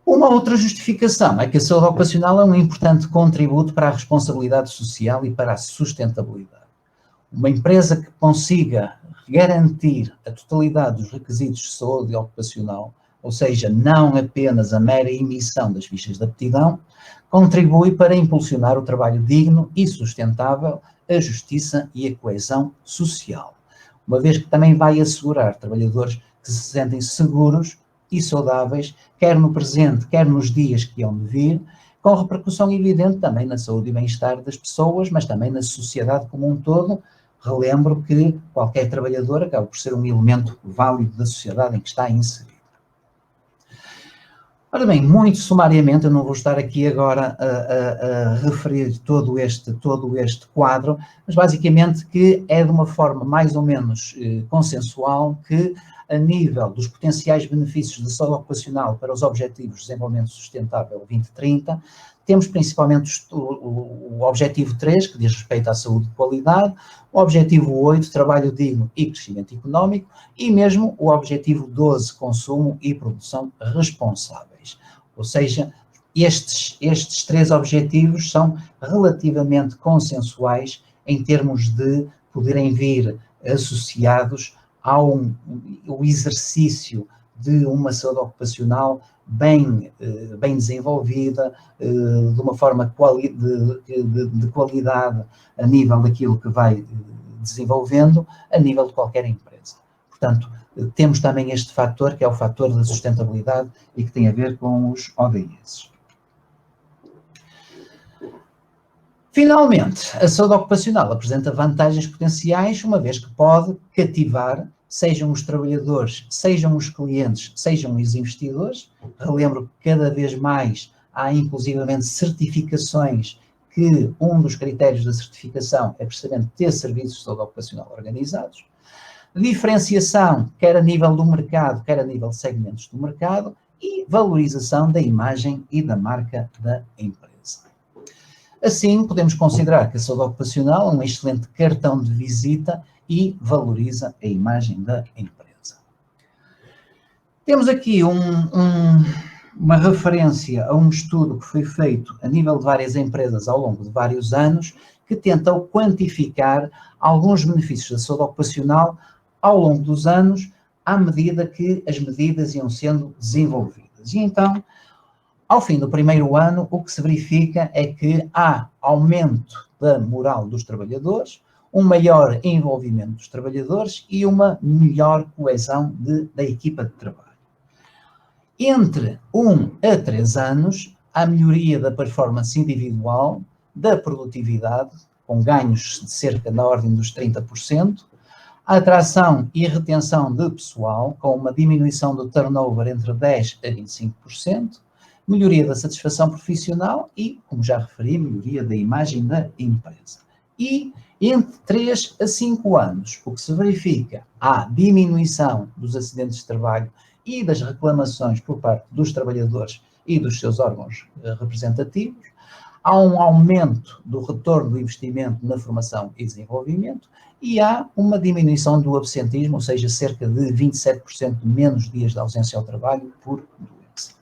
Uma outra justificação é que a saúde ocupacional é um importante contributo para a responsabilidade social e para a sustentabilidade. Uma empresa que consiga garantir a totalidade dos requisitos de saúde ocupacional, ou seja, não apenas a mera emissão das fichas de aptidão, contribui para impulsionar o trabalho digno e sustentável, a justiça e a coesão social, uma vez que também vai assegurar trabalhadores que se sentem seguros e saudáveis, quer no presente, quer nos dias que hão de vir, com repercussão evidente também na saúde e bem-estar das pessoas, mas também na sociedade como um todo. Relembro que qualquer trabalhador acaba por ser um elemento válido da sociedade em que está inserido. Ora bem, muito sumariamente, eu não vou estar aqui agora a referir todo este quadro, mas basicamente que é de uma forma mais ou menos consensual que, a nível dos potenciais benefícios da saúde ocupacional para os Objetivos de Desenvolvimento Sustentável 2030, temos principalmente o Objetivo 3, que diz respeito à saúde de qualidade, o Objetivo 8, trabalho digno e crescimento económico, e mesmo o Objetivo 12, consumo e produção responsáveis. Ou seja, estes 3 objetivos são relativamente consensuais em termos de poderem vir associados ao exercício de uma saúde ocupacional bem desenvolvida, de uma forma de qualidade a nível daquilo que vai desenvolvendo, a nível de qualquer empresa. Portanto, temos também este fator, que é o fator da sustentabilidade e que tem a ver com os ODS. Finalmente, a saúde ocupacional apresenta vantagens potenciais, uma vez que pode cativar, sejam os trabalhadores, sejam os clientes, sejam os investidores. Relembro que cada vez mais há inclusivamente certificações, que um dos critérios da certificação é precisamente ter serviços de saúde ocupacional organizados. Diferenciação, quer a nível do mercado, quer a nível de segmentos do mercado, e valorização da imagem e da marca da empresa. Assim, podemos considerar que a saúde ocupacional é um excelente cartão de visita e valoriza a imagem da empresa. Temos aqui uma referência a um estudo que foi feito a nível de várias empresas ao longo de vários anos, que tentam quantificar alguns benefícios da saúde ocupacional ao longo dos anos, à medida que as medidas iam sendo desenvolvidas. E então, ao fim do primeiro ano, o que se verifica é que há aumento da moral dos trabalhadores, um maior envolvimento dos trabalhadores e uma melhor coesão da equipa de trabalho. Entre 1 a 3 anos, há melhoria da performance individual, da produtividade, com ganhos de cerca da ordem dos 30%, a atração e retenção de pessoal, com uma diminuição do turnover entre 10% a 25%, melhoria da satisfação profissional e, como já referi, melhoria da imagem da empresa. E entre 3 a 5 anos, o que se verifica, há diminuição dos acidentes de trabalho e das reclamações por parte dos trabalhadores e dos seus órgãos representativos, há um aumento do retorno do investimento na formação e desenvolvimento e há uma diminuição do absentismo, ou seja, cerca de 27% menos dias de ausência ao trabalho por doença.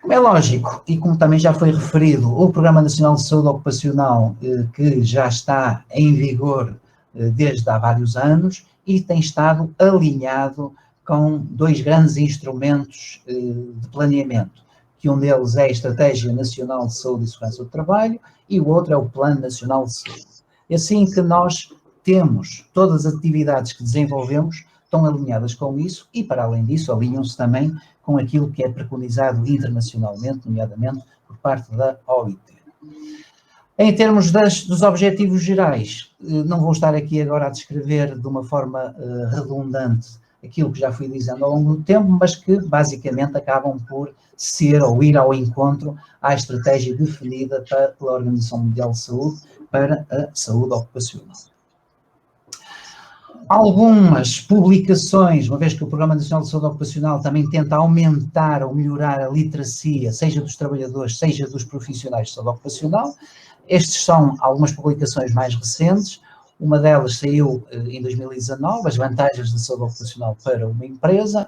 Como é lógico, e como também já foi referido, o Programa Nacional de Saúde Ocupacional, que já está em vigor desde há vários anos e tem estado alinhado com 2 grandes instrumentos de planeamento, que um deles é a Estratégia Nacional de Saúde e Segurança do Trabalho e o outro é o Plano Nacional de Saúde. É assim que nós temos todas as atividades que desenvolvemos estão alinhadas com isso e, para além disso, alinham-se também com aquilo que é preconizado internacionalmente, nomeadamente por parte da OIT. Em termos dos objetivos gerais, não vou estar aqui agora a descrever de uma forma redundante aquilo que já fui dizendo ao longo do tempo, mas que basicamente acabam por ser ou ir ao encontro à estratégia definida pela Organização Mundial de Saúde para a saúde ocupacional. Algumas publicações, uma vez que o Programa Nacional de Saúde Ocupacional também tenta aumentar ou melhorar a literacia, seja dos trabalhadores, seja dos profissionais de saúde ocupacional. Estes são algumas publicações mais recentes. Uma delas saiu em 2019, As Vantagens da Saúde Ocupacional para uma Empresa.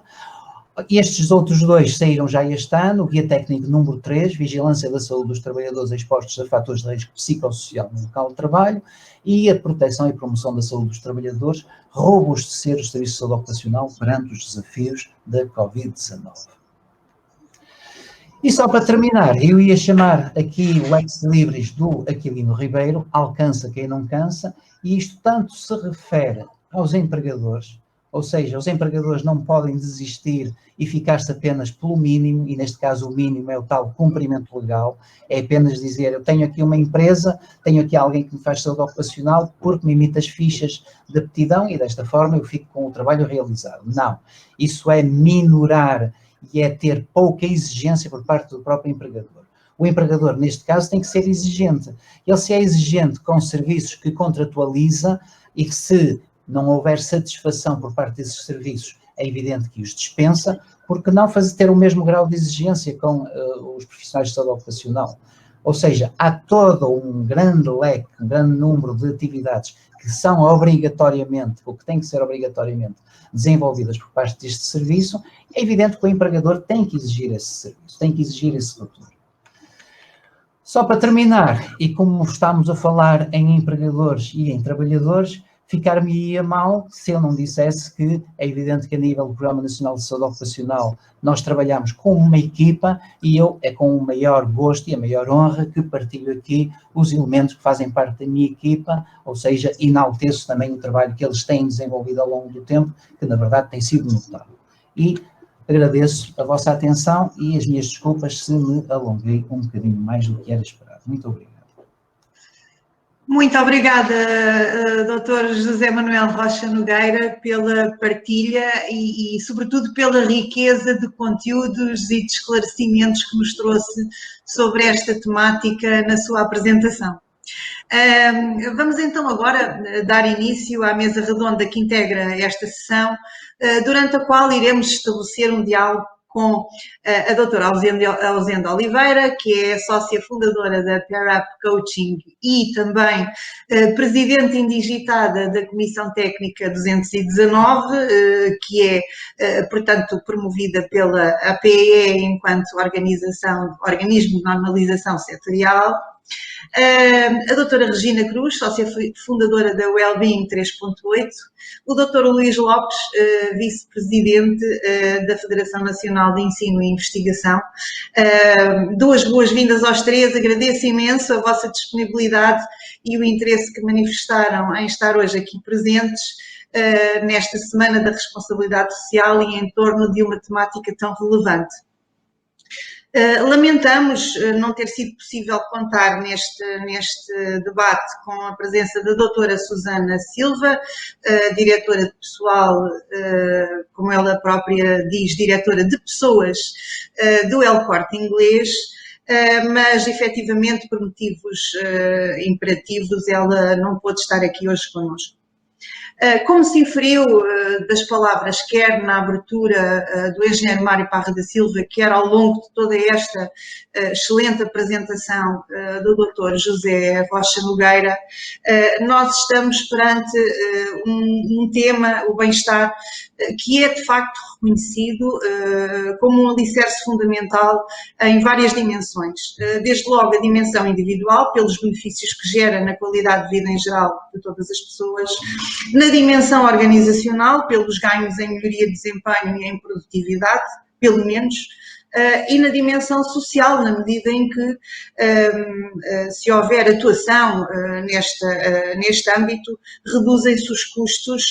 Estes outros dois saíram já este ano, o Guia Técnico número 3, Vigilância da Saúde dos Trabalhadores Expostos a Fatores de Risco Psicossocial no Local de Trabalho, e a Proteção e Promoção da Saúde dos Trabalhadores, robustecer os serviços de saúde ocupacional perante os desafios da Covid-19. E só para terminar, eu ia chamar aqui o ex-libris do Aquilino Ribeiro, alcança quem não cansa, e isto tanto se refere aos empregadores, ou seja, os empregadores não podem desistir e ficar-se apenas pelo mínimo, e neste caso o mínimo é o tal cumprimento legal, é apenas dizer, eu tenho aqui uma empresa, tenho aqui alguém que me faz saúde ocupacional porque me emite as fichas de aptidão e desta forma eu fico com o trabalho realizado. Não, isso é minorar e é ter pouca exigência por parte do próprio empregador. O empregador, neste caso, tem que ser exigente. Ele, se é exigente com serviços que contratualiza e que se não houver satisfação por parte desses serviços, é evidente que os dispensa, porque não ter o mesmo grau de exigência com os profissionais de saúde ocupacional. Ou seja, há todo um grande leque, um grande número de atividades que são obrigatoriamente, ou que têm que ser obrigatoriamente desenvolvidas por parte deste serviço. É evidente que o empregador tem que exigir esse serviço, tem que exigir esse futuro. Só para terminar, e como estamos a falar em empregadores e em trabalhadores, ficar-me-ia mal se eu não dissesse que é evidente que a nível do Programa Nacional de Saúde Ocupacional nós trabalhamos com uma equipa e eu é com o maior gosto e a maior honra que partilho aqui os elementos que fazem parte da minha equipa, ou seja, enalteço também o trabalho que eles têm desenvolvido ao longo do tempo, que na verdade tem sido notável. E agradeço a vossa atenção e as minhas desculpas se me alonguei um bocadinho mais do que era esperado. Muito obrigado. Muito obrigada, Dr. José Manuel Rocha Nogueira, pela partilha e, sobretudo, pela riqueza de conteúdos e de esclarecimentos que nos trouxe sobre esta temática na sua apresentação. Vamos então agora dar início à mesa redonda que integra esta sessão, durante a qual iremos estabelecer um diálogo com a doutora Ausenda Oliveira, que é sócia fundadora da Pair Up Coaching e também presidente indigitada da Comissão Técnica 219, que é, portanto, promovida pela APE enquanto organismo de normalização setorial. A doutora Regina Cruz, sócia fundadora da Wellbeing 3.8, o doutor Luís Lopes, vice-presidente da Federação Nacional de Ensino e Investigação. Duas boas-vindas aos três, agradeço imenso a vossa disponibilidade e o interesse que manifestaram em estar hoje aqui presentes nesta Semana da Responsabilidade Social e em torno de uma temática tão relevante. Lamentamos não ter sido possível contar neste debate com a presença da doutora Susana Silva, diretora de pessoal, como ela própria diz, diretora de pessoas do El Corte Inglês, mas efetivamente por motivos imperativos ela não pôde estar aqui hoje connosco. Como se inferiu das palavras, quer na abertura do engenheiro Mário Parra da Silva, quer ao longo de toda esta excelente apresentação do Dr. José Rocha Nogueira, nós estamos perante um tema, o bem-estar, que é de facto reconhecido como um alicerce fundamental em várias dimensões. Desde logo a dimensão individual, pelos benefícios que gera na qualidade de vida em geral de todas as pessoas, na dimensão organizacional, pelos ganhos em melhoria de desempenho e em produtividade, pelo menos, e na dimensão social, na medida em que, se houver atuação neste âmbito, reduzem-se os custos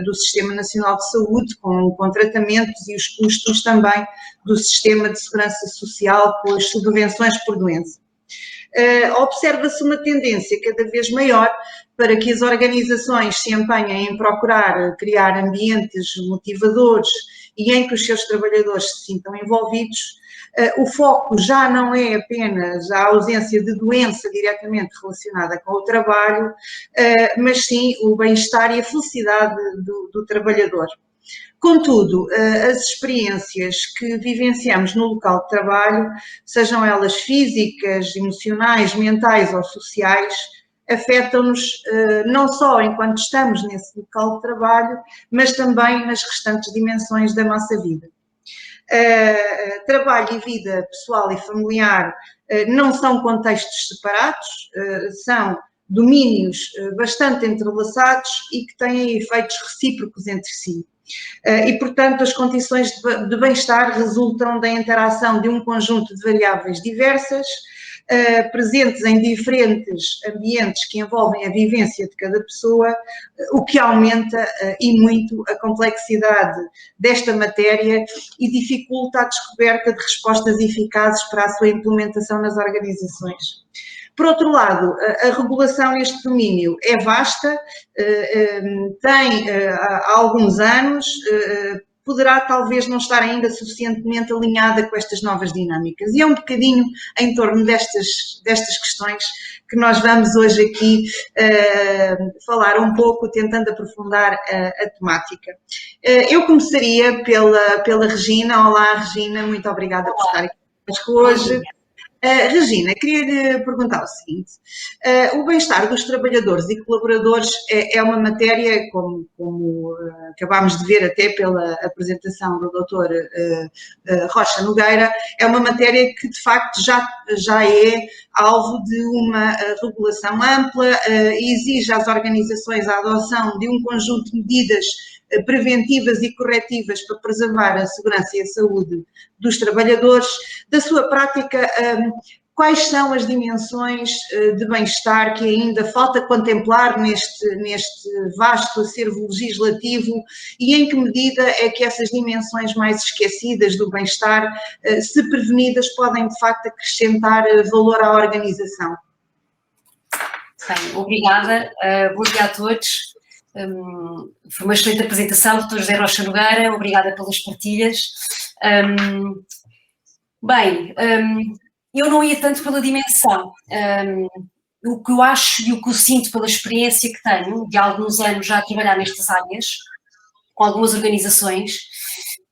do Sistema Nacional de Saúde com tratamentos e os custos também do Sistema de Segurança Social com as subvenções por doença. observa-se uma tendência cada vez maior para que as organizações se empenhem em procurar criar ambientes motivadores e em que os seus trabalhadores se sintam envolvidos. O foco já não é apenas a ausência de doença diretamente relacionada com o trabalho, mas sim o bem-estar e a felicidade do trabalhador. Contudo, as experiências que vivenciamos no local de trabalho, sejam elas físicas, emocionais, mentais ou sociais, afetam-nos não só enquanto estamos nesse local de trabalho, mas também nas restantes dimensões da nossa vida. Trabalho e vida pessoal e familiar não são contextos separados, são domínios bastante entrelaçados e que têm efeitos recíprocos entre si. E, portanto, as condições de bem-estar resultam da interação de um conjunto de variáveis diversas, presentes em diferentes ambientes que envolvem a vivência de cada pessoa, o que aumenta e muito a complexidade desta matéria e dificulta a descoberta de respostas eficazes para a sua implementação nas organizações. Por outro lado, a regulação neste domínio é vasta, tem há alguns anos, poderá talvez não estar ainda suficientemente alinhada com estas novas dinâmicas. E é um bocadinho em torno destas questões que nós vamos hoje aqui falar um pouco, tentando aprofundar a temática. Eu começaria pela Regina. Olá, Regina, muito obrigada por estar aqui conosco hoje. Regina, queria lhe perguntar o seguinte: o bem-estar dos trabalhadores e colaboradores é uma matéria, como acabámos de ver até pela apresentação do Dr. Rocha Nogueira, é uma matéria que de facto já é alvo de uma regulação ampla e exige às organizações a adoção de um conjunto de medidas preventivas e corretivas para preservar a segurança e a saúde dos trabalhadores. Da sua prática, quais são as dimensões de bem-estar que ainda falta contemplar neste vasto acervo legislativo e em que medida é que essas dimensões mais esquecidas do bem-estar, se prevenidas, podem de facto acrescentar valor à organização? Bem, obrigada, bom dia a todos. Foi uma excelente apresentação, Dr. José Rocha Nogueira, obrigada pelas partilhas. Eu não ia tanto pela dimensão. O que eu acho e o que eu sinto pela experiência que tenho, de alguns anos já a trabalhar nestas áreas, com algumas organizações,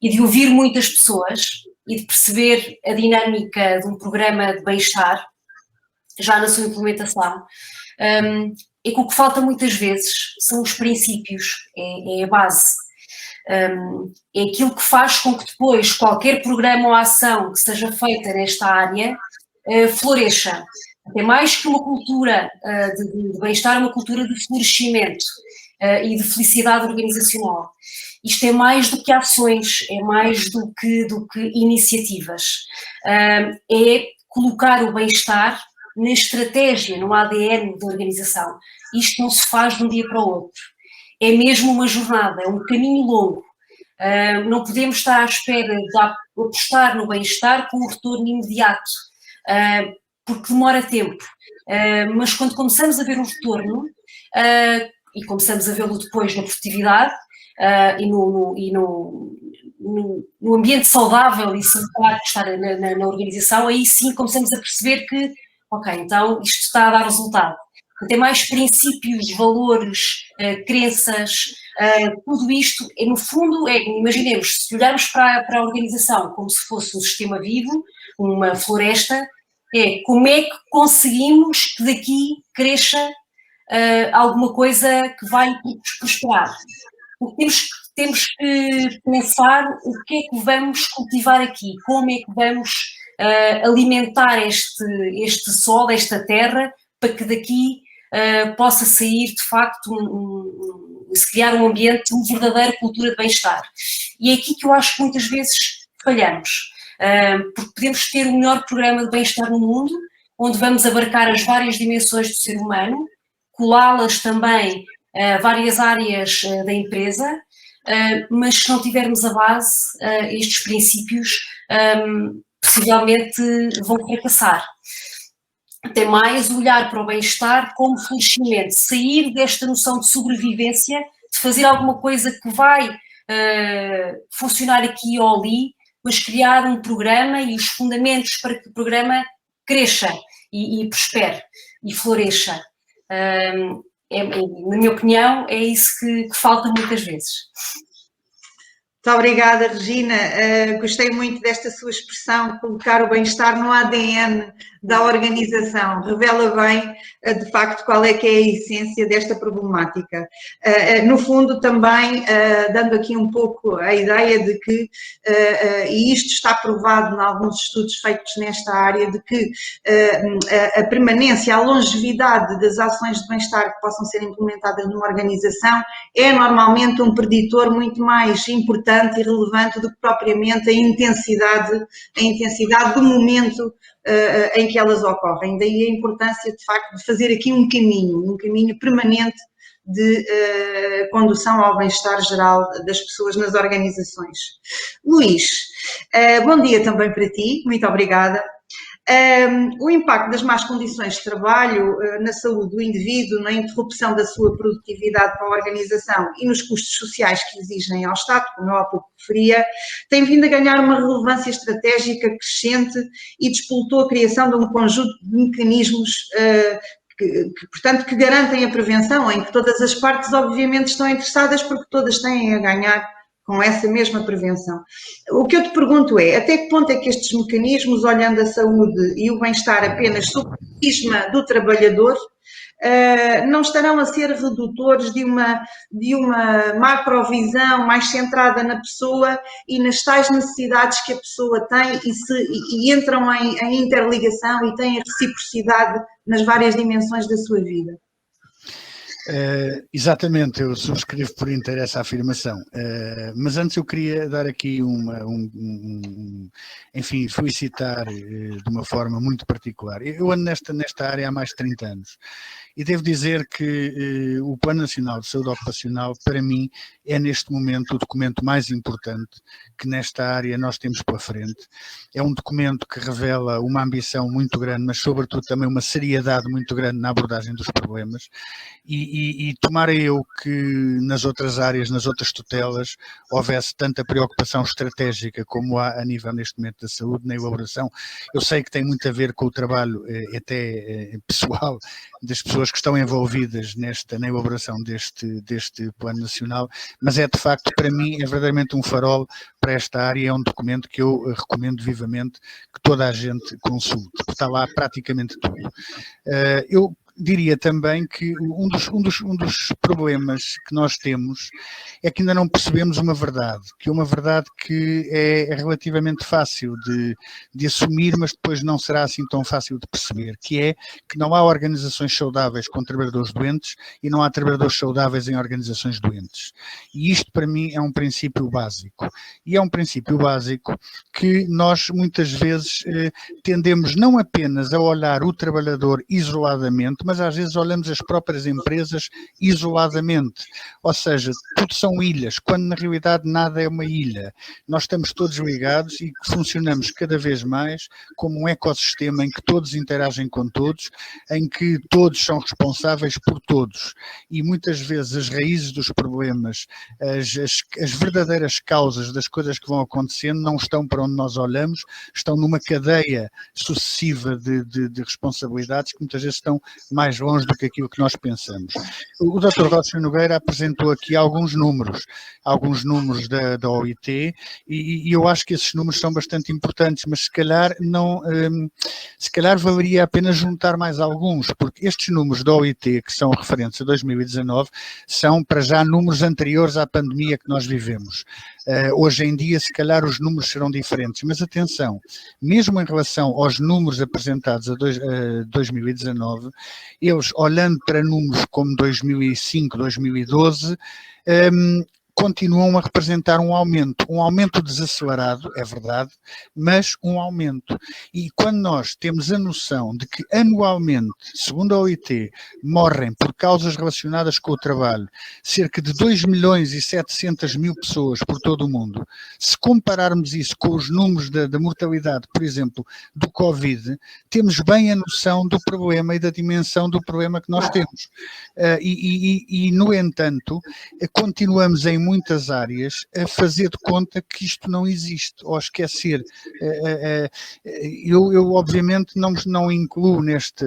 e de ouvir muitas pessoas e de perceber a dinâmica de um programa de bem-estar, já na sua implementação, é que o que falta muitas vezes são os princípios, é a base. É aquilo que faz com que depois qualquer programa ou ação que seja feita nesta área floresça. É mais que uma cultura de bem-estar, uma cultura de florescimento e de felicidade organizacional. Isto é mais do que ações, é mais do que iniciativas. É colocar o bem-estar na estratégia, no ADN da organização. Isto não se faz de um dia para o outro. É mesmo uma jornada, é um caminho longo. Não podemos estar à espera de apostar no bem-estar com um retorno imediato, porque demora tempo. Mas quando começamos a ver um retorno, e começamos a vê-lo depois na produtividade e no ambiente saudável e salutar que está na organização, aí sim começamos a perceber que ok, então isto está a dar resultado. Tem mais princípios, valores, crenças, tudo isto, no fundo, imaginemos, se olharmos para a organização como se fosse um sistema vivo, uma floresta, como é que conseguimos que daqui cresça alguma coisa que vai prosperar. Temos que pensar o que é que vamos cultivar aqui, como é que vamos alimentar este solo, esta terra, para que daqui possa sair, de facto, se criar um ambiente, uma verdadeira cultura de bem-estar. E é aqui que eu acho que muitas vezes falhamos, porque podemos ter o melhor programa de bem-estar no mundo, onde vamos abarcar as várias dimensões do ser humano, colá-las também a várias áreas da empresa, mas se não tivermos a base, estes princípios possivelmente vão fracassar. tem mais olhar para o bem-estar como florescimento, sair desta noção de sobrevivência, de fazer alguma coisa que vai funcionar aqui ou ali, mas criar um programa e os fundamentos para que o programa cresça e prospere e floresça. Na minha opinião, é isso que falta muitas vezes. Muito obrigada, Regina. Gostei muito desta sua expressão, colocar o bem-estar no ADN da organização. Revela bem, de facto, qual é que é a essência desta problemática. No fundo, também, dando aqui um pouco a ideia de que, e isto está provado em alguns estudos feitos nesta área, de que a permanência, a longevidade das ações de bem-estar que possam ser implementadas numa organização é normalmente um preditor muito mais importante e relevante do que propriamente a intensidade do momento em que elas ocorrem. Daí a importância, de facto, de fazer aqui um caminho permanente de condução ao bem-estar geral das pessoas nas organizações. Luís, bom dia também para ti, muito obrigada. O impacto das más condições de trabalho na saúde do indivíduo, na interrupção da sua produtividade para a organização e nos custos sociais que exigem ao Estado, como eu há pouco referia, tem vindo a ganhar uma relevância estratégica crescente e despoltou a criação de um conjunto de mecanismos portanto, que garantem a prevenção, em que todas as partes obviamente estão interessadas porque todas têm a ganhar com essa mesma prevenção. O que eu te pergunto é, até que ponto é que estes mecanismos, olhando a saúde e o bem-estar apenas sob o prisma do trabalhador, não estarão a ser redutores de uma macrovisão mais centrada na pessoa e nas tais necessidades que a pessoa tem e entram em interligação e têm a reciprocidade nas várias dimensões da sua vida? Exatamente, eu subscrevo por inteiro essa afirmação, mas antes eu queria dar aqui enfim, felicitar de uma forma muito particular. Eu ando nesta área há mais de 30 anos e devo dizer que o Plano Nacional de Saúde Ocupacional, para mim, é neste momento o documento mais importante que nesta área nós temos pela frente. É um documento que revela uma ambição muito grande, mas sobretudo também uma seriedade muito grande na abordagem dos problemas. E tomara eu que nas outras áreas, nas outras tutelas, houvesse tanta preocupação estratégica como há a nível neste momento da saúde, na elaboração. Eu sei que tem muito a ver com o trabalho até pessoal das pessoas que estão envolvidas na elaboração deste plano nacional, mas é de facto, para mim, é verdadeiramente um farol para esta área, é um documento que eu recomendo vivamente que toda a gente consulte, porque está lá praticamente tudo. Eu diria também que um dos problemas que nós temos é que ainda não percebemos uma verdade que é relativamente fácil de assumir, mas depois não será assim tão fácil de perceber, que é que não há organizações saudáveis com trabalhadores doentes e não há trabalhadores saudáveis em organizações doentes. E isto para mim é um princípio básico. E é um princípio básico que nós muitas vezes tendemos não apenas a olhar o trabalhador isoladamente, mas às vezes olhamos as próprias empresas isoladamente, ou seja, tudo são ilhas, quando na realidade nada é uma ilha. Nós estamos todos ligados e funcionamos cada vez mais como um ecossistema em que todos interagem com todos, em que todos são responsáveis por todos. E muitas vezes as raízes dos problemas, as verdadeiras causas das coisas que vão acontecendo não estão para onde nós olhamos, estão numa cadeia sucessiva de responsabilidades que muitas vezes estão mais longe do que aquilo que nós pensamos. O Dr. Rócio Nogueira apresentou aqui alguns números da OIT e eu acho que esses números são bastante importantes, mas se calhar valeria a pena juntar mais alguns, porque estes números da OIT, que são referentes a 2019, são para já números anteriores à pandemia que nós vivemos. Hoje em dia, se calhar, os números serão diferentes, mas atenção, mesmo em relação aos números apresentados a 2019, eles, olhando para números como 2005, 2012, continuam a representar um aumento desacelerado, é verdade, mas um aumento. E quando nós temos a noção de que anualmente, segundo a OIT, morrem por causas relacionadas com o trabalho cerca de 2.700.000 pessoas por todo o mundo, se compararmos isso com os números da mortalidade, por exemplo, do Covid, temos bem a noção do problema e da dimensão do problema que nós temos. No entanto, continuamos em muitas áreas a fazer de conta que isto não existe, ou a esquecer. Eu obviamente não incluo neste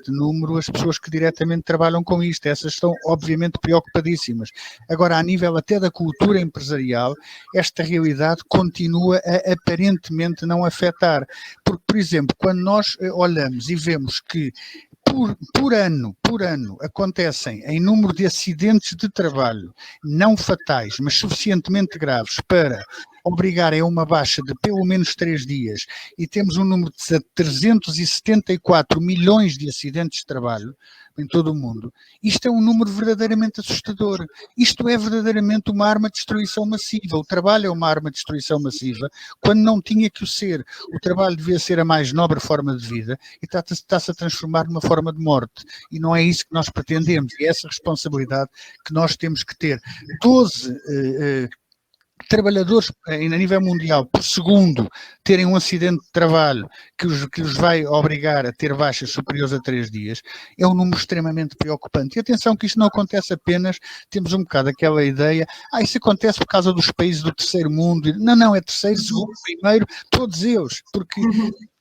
número as pessoas que diretamente trabalham com isto, essas estão obviamente preocupadíssimas. Agora, a nível até da cultura empresarial, esta realidade continua a aparentemente não afetar, porque, por exemplo, quando nós olhamos e vemos que por ano acontecem em número de acidentes de trabalho não fatais, mas suficientemente graves para obrigarem a uma baixa de pelo menos 3 dias, e temos um número de 374 milhões de acidentes de trabalho em todo o mundo, isto é um número verdadeiramente assustador. Isto é verdadeiramente uma arma de destruição massiva. O trabalho é uma arma de destruição massiva quando não tinha que o ser. O trabalho devia ser a mais nobre forma de vida e está-se a transformar numa forma de morte. E não é isso que nós pretendemos. E é essa responsabilidade que nós temos que ter. 12 trabalhadores a nível mundial por segundo terem um acidente de trabalho que os vai obrigar a ter baixas superiores a 3 dias, é um número extremamente preocupante. E atenção que isto não acontece apenas, temos um bocado aquela ideia, isso acontece por causa dos países do terceiro mundo. Não, é terceiro, segundo, primeiro, todos eles, porque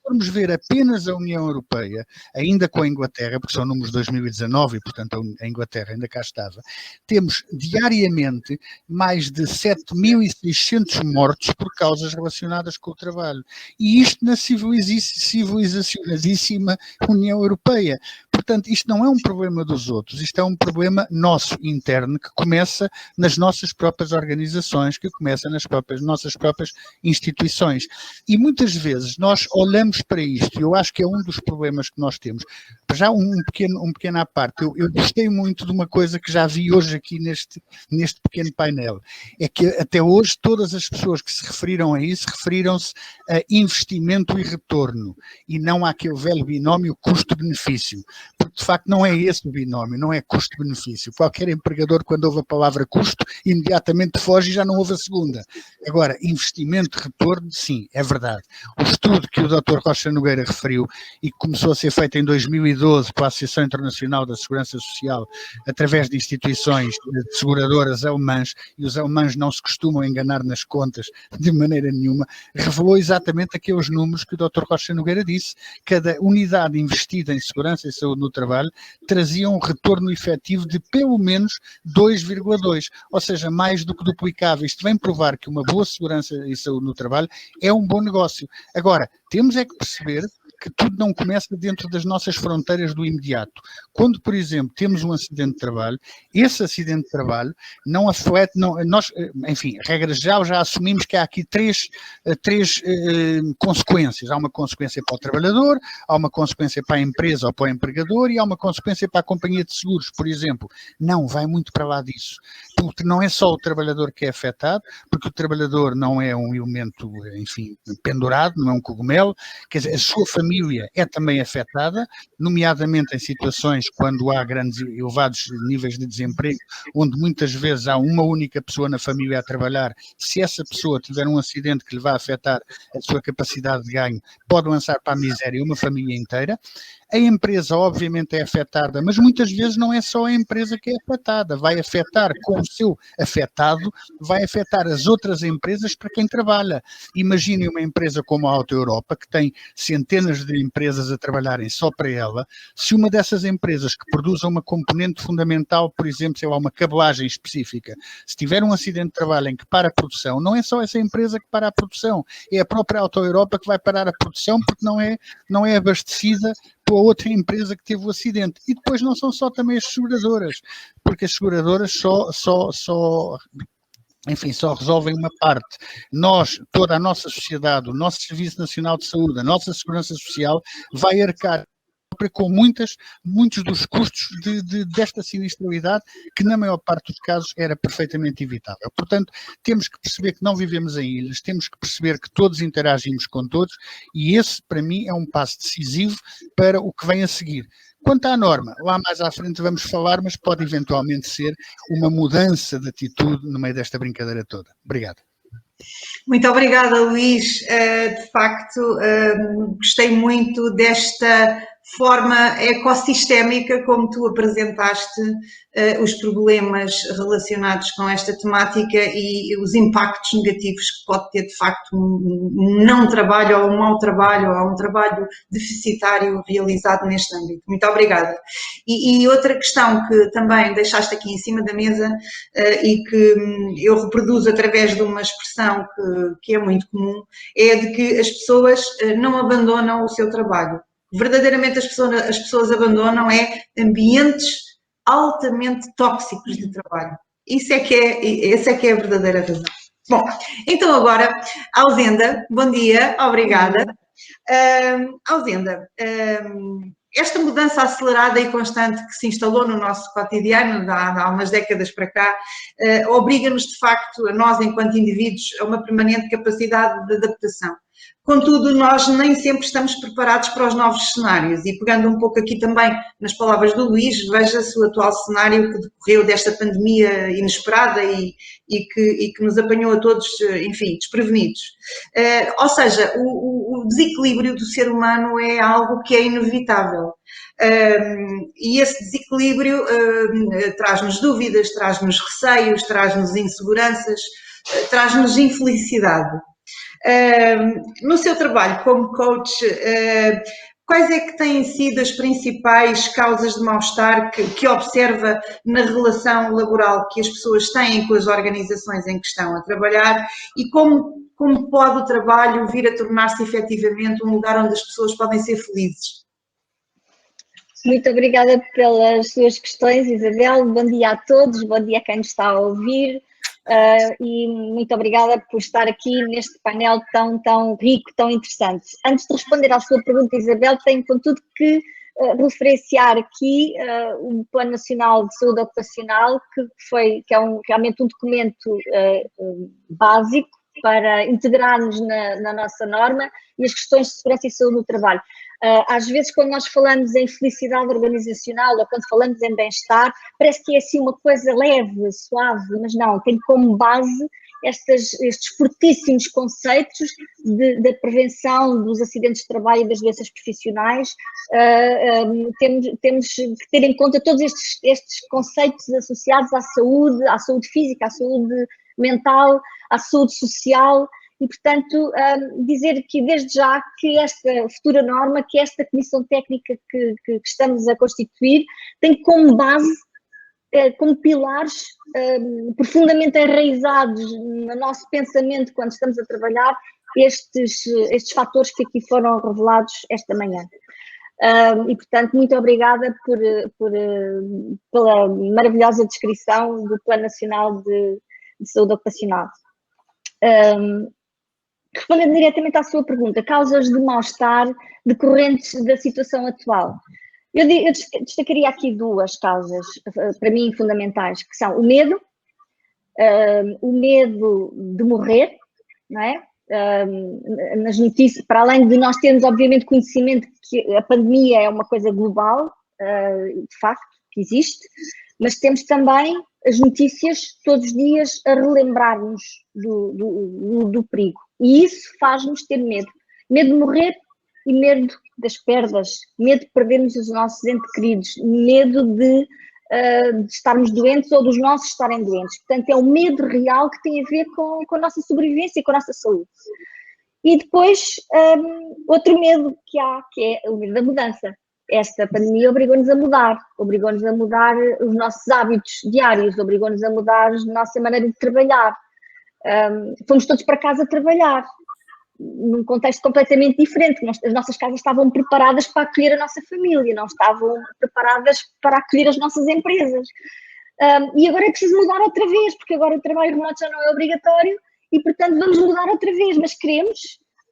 formos ver apenas a União Europeia, ainda com a Inglaterra, porque são números de 2019 e, portanto, a Inglaterra ainda cá estava, temos diariamente mais de 7.600 mortos por causas relacionadas com o trabalho. E isto na civilizacionadíssima União Europeia. Portanto, isto não é um problema dos outros, isto é um problema nosso, interno, que começa nas nossas próprias organizações, que começa nas nossas próprias instituições. E muitas vezes nós olhamos para isto, e eu acho que é um dos problemas que nós temos. Já um pequeno à parte, eu gostei muito de uma coisa que já vi hoje aqui neste pequeno painel, é que até hoje todas as pessoas que se referiram a isso, referiram-se a investimento e retorno, e não àquele velho binómio custo-benefício. Porque, de facto, não é esse o binómio, não é custo-benefício. Qualquer empregador, quando ouve a palavra custo, imediatamente foge e já não ouve a segunda. Agora, investimento-retorno, sim, é verdade. O estudo que o Dr. Rocha Nogueira referiu e que começou a ser feito em 2012 pela Associação Internacional da Segurança Social, através de instituições de seguradoras alemãs, e os alemães não se costumam enganar nas contas de maneira nenhuma, revelou exatamente aqueles números que o Dr. Rocha Nogueira disse. Cada unidade investida em segurança e saúde no trabalho trazia um retorno efetivo de pelo menos 2,2, ou seja, mais do que duplicável. Isto vem provar que uma boa segurança e saúde no trabalho é um bom negócio. Agora, temos é que perceber que tudo não começa dentro das nossas fronteiras do imediato. Quando, por exemplo, temos um acidente de trabalho, esse acidente de trabalho não afeta, nós, enfim, regra geral, já assumimos que há aqui três consequências. Há uma consequência para o trabalhador, há uma consequência para a empresa ou para o empregador e há uma consequência para a companhia de seguros, por exemplo. Não, vai muito para lá disso. Porque não é só o trabalhador que é afetado, porque o trabalhador não é um elemento, enfim, pendurado, não é um cogumelo, quer dizer, a sua família é também afetada, nomeadamente em situações quando há grandes, elevados níveis de desemprego, onde muitas vezes há uma única pessoa na família a trabalhar. Se essa pessoa tiver um acidente que lhe vai afetar a sua capacidade de ganho, pode lançar para a miséria uma família inteira. A empresa, obviamente, é afetada, mas muitas vezes não é só a empresa que é afetada, vai afetar com o seu afetado, vai afetar as outras empresas para quem trabalha. Imagine uma empresa como a Auto Europa, que tem centenas de empresas a trabalharem só para ela. Se uma dessas empresas que produza uma componente fundamental, por exemplo, sei lá, uma cabelagem específica, se tiver um acidente de trabalho em que para a produção, não é só essa empresa que para a produção, é a própria Auto Europa que vai parar a produção porque não é abastecida pela outra empresa que teve o acidente. E depois não são só também as seguradoras, porque as seguradoras só resolvem uma parte. Nós, toda a nossa sociedade, o nosso Serviço Nacional de Saúde, a nossa Segurança Social, vai arcar com muitos dos custos desta sinistralidade, que na maior parte dos casos era perfeitamente evitável. Portanto, temos que perceber que não vivemos em ilhas, temos que perceber que todos interagimos com todos, e esse, para mim, é um passo decisivo para o que vem a seguir. Quanto à norma, lá mais à frente vamos falar, mas pode eventualmente ser uma mudança de atitude no meio desta brincadeira toda. Obrigado. Muito obrigada, Luís. De facto, gostei muito desta forma ecossistémica como tu apresentaste os problemas relacionados com esta temática e os impactos negativos que pode ter, de facto, um não trabalho ou um mau trabalho ou um trabalho deficitário realizado neste âmbito. Muito obrigada. E outra questão que também deixaste aqui em cima da mesa e que eu reproduzo através de uma expressão que é muito comum, é de que as pessoas não abandonam o seu trabalho. Verdadeiramente as pessoas abandonam ambientes altamente tóxicos de trabalho. Essa é que é a verdadeira razão. Bom, então agora, Alzenda, bom dia, obrigada. Alzenda, esta mudança acelerada e constante que se instalou no nosso cotidiano há umas décadas para cá, obriga-nos de facto, a nós enquanto indivíduos, a uma permanente capacidade de adaptação. Contudo, nós nem sempre estamos preparados para os novos cenários e pegando um pouco aqui também nas palavras do Luís, veja-se o atual cenário que decorreu desta pandemia inesperada e que nos apanhou a todos, enfim, desprevenidos. Ou seja, o desequilíbrio do ser humano é algo que é inevitável. E esse desequilíbrio traz-nos dúvidas, traz-nos receios, traz-nos inseguranças, traz-nos infelicidade. No seu trabalho como coach, quais é que têm sido as principais causas de mal-estar que observa na relação laboral que as pessoas têm com as organizações em que estão a trabalhar e como pode o trabalho vir a tornar-se efetivamente um lugar onde as pessoas podem ser felizes? Muito obrigada pelas suas questões, Isabel. Bom dia a todos, bom dia a quem nos está a ouvir. E muito obrigada por estar aqui neste painel tão rico, tão interessante. Antes de responder à sua pergunta, Isabel, tenho contudo que referenciar aqui o Plano Nacional de Saúde Ocupacional, que é realmente um documento básico para integrarmos na nossa norma e as questões de segurança e saúde no trabalho. Às vezes, quando nós falamos em felicidade organizacional ou quando falamos em bem-estar, parece que é assim uma coisa leve, suave, mas não, tem como base estes fortíssimos conceitos da prevenção dos acidentes de trabalho e das doenças profissionais. Temos que ter em conta todos estes conceitos associados à saúde física, à saúde mental, à saúde social. E, portanto, dizer que desde já que esta futura norma, que esta comissão técnica que estamos a constituir, tem como base, como pilares profundamente enraizados no nosso pensamento quando estamos a trabalhar estes fatores que aqui foram revelados esta manhã. E, portanto, muito obrigada pela maravilhosa descrição do Plano Nacional de Saúde Ocupacional. Respondendo diretamente à sua pergunta, causas de mal-estar decorrentes da situação atual. Eu destacaria aqui duas causas, para mim, fundamentais, que são o medo de morrer, não é? Nas notícias, para além de nós termos, obviamente, conhecimento que a pandemia é uma coisa global, de facto, que existe, mas temos também as notícias todos os dias a relembrar-nos do perigo. E isso faz-nos ter medo. Medo de morrer e medo das perdas, medo de perdermos os nossos entes queridos, medo de estarmos doentes ou dos nossos estarem doentes. Portanto, é um medo real que tem a ver com a nossa sobrevivência e com a nossa saúde. E depois, outro medo que há, que é o medo da mudança. Esta pandemia obrigou-nos a mudar os nossos hábitos diários, obrigou-nos a mudar a nossa maneira de trabalhar. Fomos todos para casa trabalhar, num contexto completamente diferente. As nossas casas estavam preparadas para acolher a nossa família, não estavam preparadas para acolher as nossas empresas. E agora é preciso mudar outra vez, porque agora o trabalho remoto já não é obrigatório e, portanto, vamos mudar outra vez, mas queremos.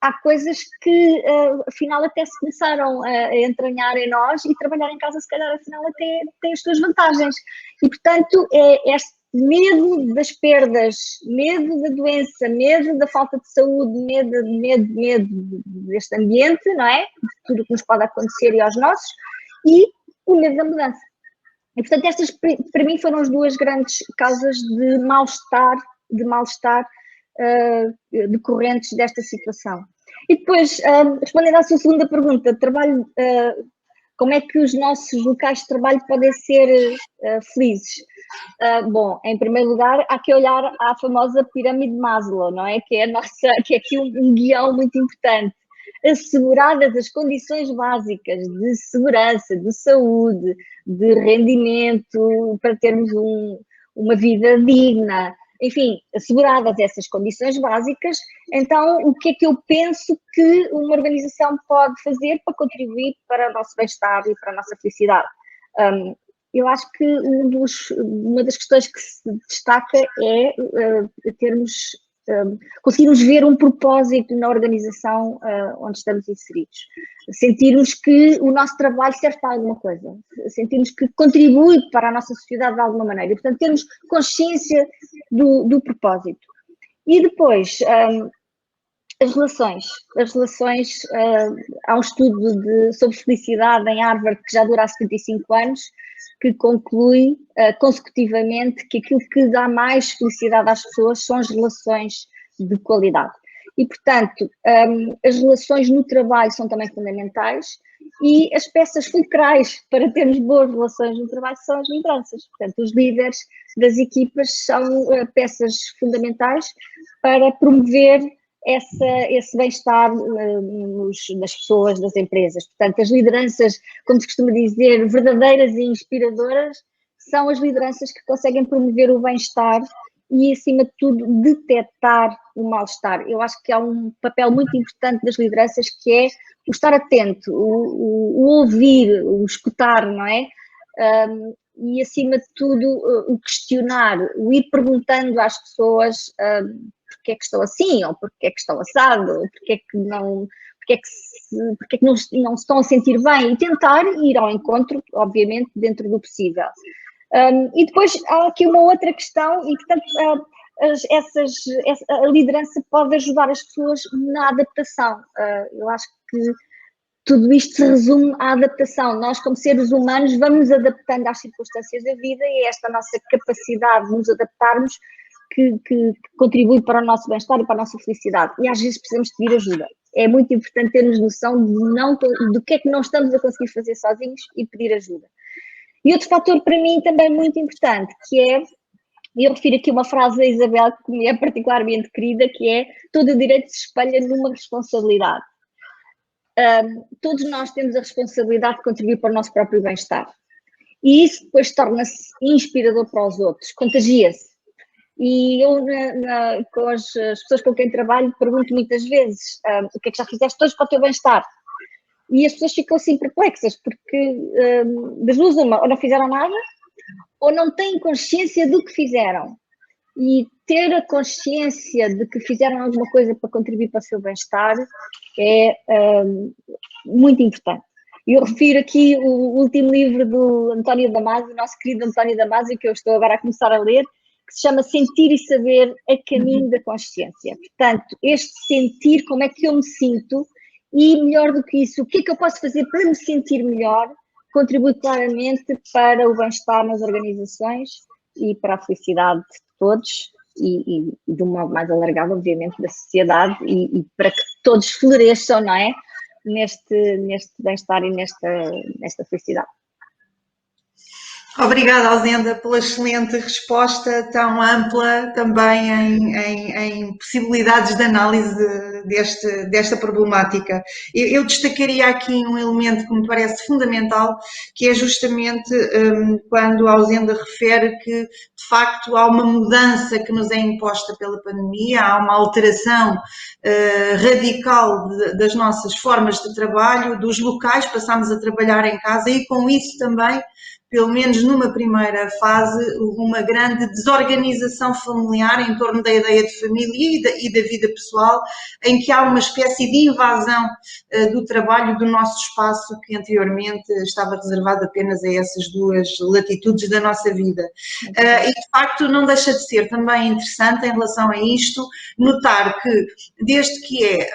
há coisas que afinal até se começaram a entranhar em nós, e trabalhar em casa se calhar afinal até tem as suas vantagens. E portanto este medo das perdas, medo da doença, medo da falta de saúde, medo deste ambiente, não é? De tudo o que nos pode acontecer e aos nossos, e o medo da mudança. E portanto estas para mim foram as duas grandes causas de mal-estar decorrentes desta situação. E depois, respondendo à sua segunda pergunta, como é que os nossos locais de trabalho podem ser felizes? Bom, em primeiro lugar, há que olhar à famosa pirâmide de Maslow, não é? Que é aqui um guião muito importante. Asseguradas as condições básicas de segurança, de saúde, de rendimento, para termos uma vida digna, enfim, asseguradas essas condições básicas, então o que é que eu penso que uma organização pode fazer para contribuir para o nosso bem-estar e para a nossa felicidade? Eu acho que uma das questões que se destaca é conseguirmos ver um propósito na organização onde estamos inseridos. Sentirmos que o nosso trabalho serve para alguma coisa, sentirmos que contribui para a nossa sociedade de alguma maneira, e portanto termos consciência do propósito. E depois, as relações, há um estudo sobre felicidade em Harvard que já dura há 75 anos, que conclui consecutivamente que aquilo que dá mais felicidade às pessoas são as relações de qualidade. E, portanto, as relações no trabalho são também fundamentais, e as peças fulcrais para termos boas relações no trabalho são as lideranças. Portanto, os líderes das equipas são peças fundamentais para promover esse bem-estar das pessoas, das empresas. Portanto, as lideranças, como se costuma dizer, verdadeiras e inspiradoras, são as lideranças que conseguem promover o bem-estar e, acima de tudo, detectar o mal-estar. Eu acho que há um papel muito importante das lideranças, que é o estar atento, o ouvir, o escutar, não é? E, acima de tudo, o questionar, o ir perguntando às pessoas porque é que estão assim, ou porque é que estão assado, ou porque é que não se estão a sentir bem, e tentar ir ao encontro, obviamente, dentro do possível. E depois há aqui uma outra questão, e portanto a liderança pode ajudar as pessoas na adaptação. Eu acho que tudo isto se resume à adaptação. Nós, como seres humanos, vamos adaptando às circunstâncias da vida, e é esta nossa capacidade de nos adaptarmos que contribui para o nosso bem-estar e para a nossa felicidade. E às vezes precisamos de pedir ajuda. É muito importante termos noção do que é que não estamos a conseguir fazer sozinhos e pedir ajuda. E outro fator para mim também muito importante, que é, e eu refiro aqui uma frase da Isabel que me é particularmente querida, que é: todo o direito se espelha numa responsabilidade. Todos nós temos a responsabilidade de contribuir para o nosso próprio bem-estar. E isso depois torna-se inspirador para os outros, contagia-se. E eu, com as pessoas com quem trabalho, pergunto muitas vezes: o que é que já fizeste hoje para o teu bem-estar? E as pessoas ficam assim perplexas, porque das duas uma, ou não fizeram nada, ou não têm consciência do que fizeram. E ter a consciência de que fizeram alguma coisa para contribuir para o seu bem-estar é muito importante. Eu refiro aqui o último livro do António Damasio, nosso querido António Damasio, que eu estou agora a começar a ler, que se chama Sentir e Saber a Caminho da Consciência. Portanto, este sentir, como é que eu me sinto, e melhor do que isso, o que é que eu posso fazer para me sentir melhor, contribui claramente para o bem-estar nas organizações e para a felicidade de todos e de um modo mais alargado, obviamente, da sociedade, e para que todos floresçam, não é? Neste bem-estar e nesta felicidade. Obrigada, Alzenda, pela excelente resposta, tão ampla também em possibilidades de análise desta problemática. Eu destacaria aqui um elemento que me parece fundamental, que é justamente quando a Alzenda refere que, de facto, há uma mudança que nos é imposta pela pandemia, há uma alteração radical das nossas formas de trabalho, dos locais, passamos a trabalhar em casa, e com isso também pelo menos numa primeira fase, uma grande desorganização familiar em torno da ideia de família e da vida pessoal, em que há uma espécie de invasão do trabalho do nosso espaço que anteriormente estava reservado apenas a essas duas latitudes da nossa vida. E de facto não deixa de ser também interessante em relação a isto, notar que desde que é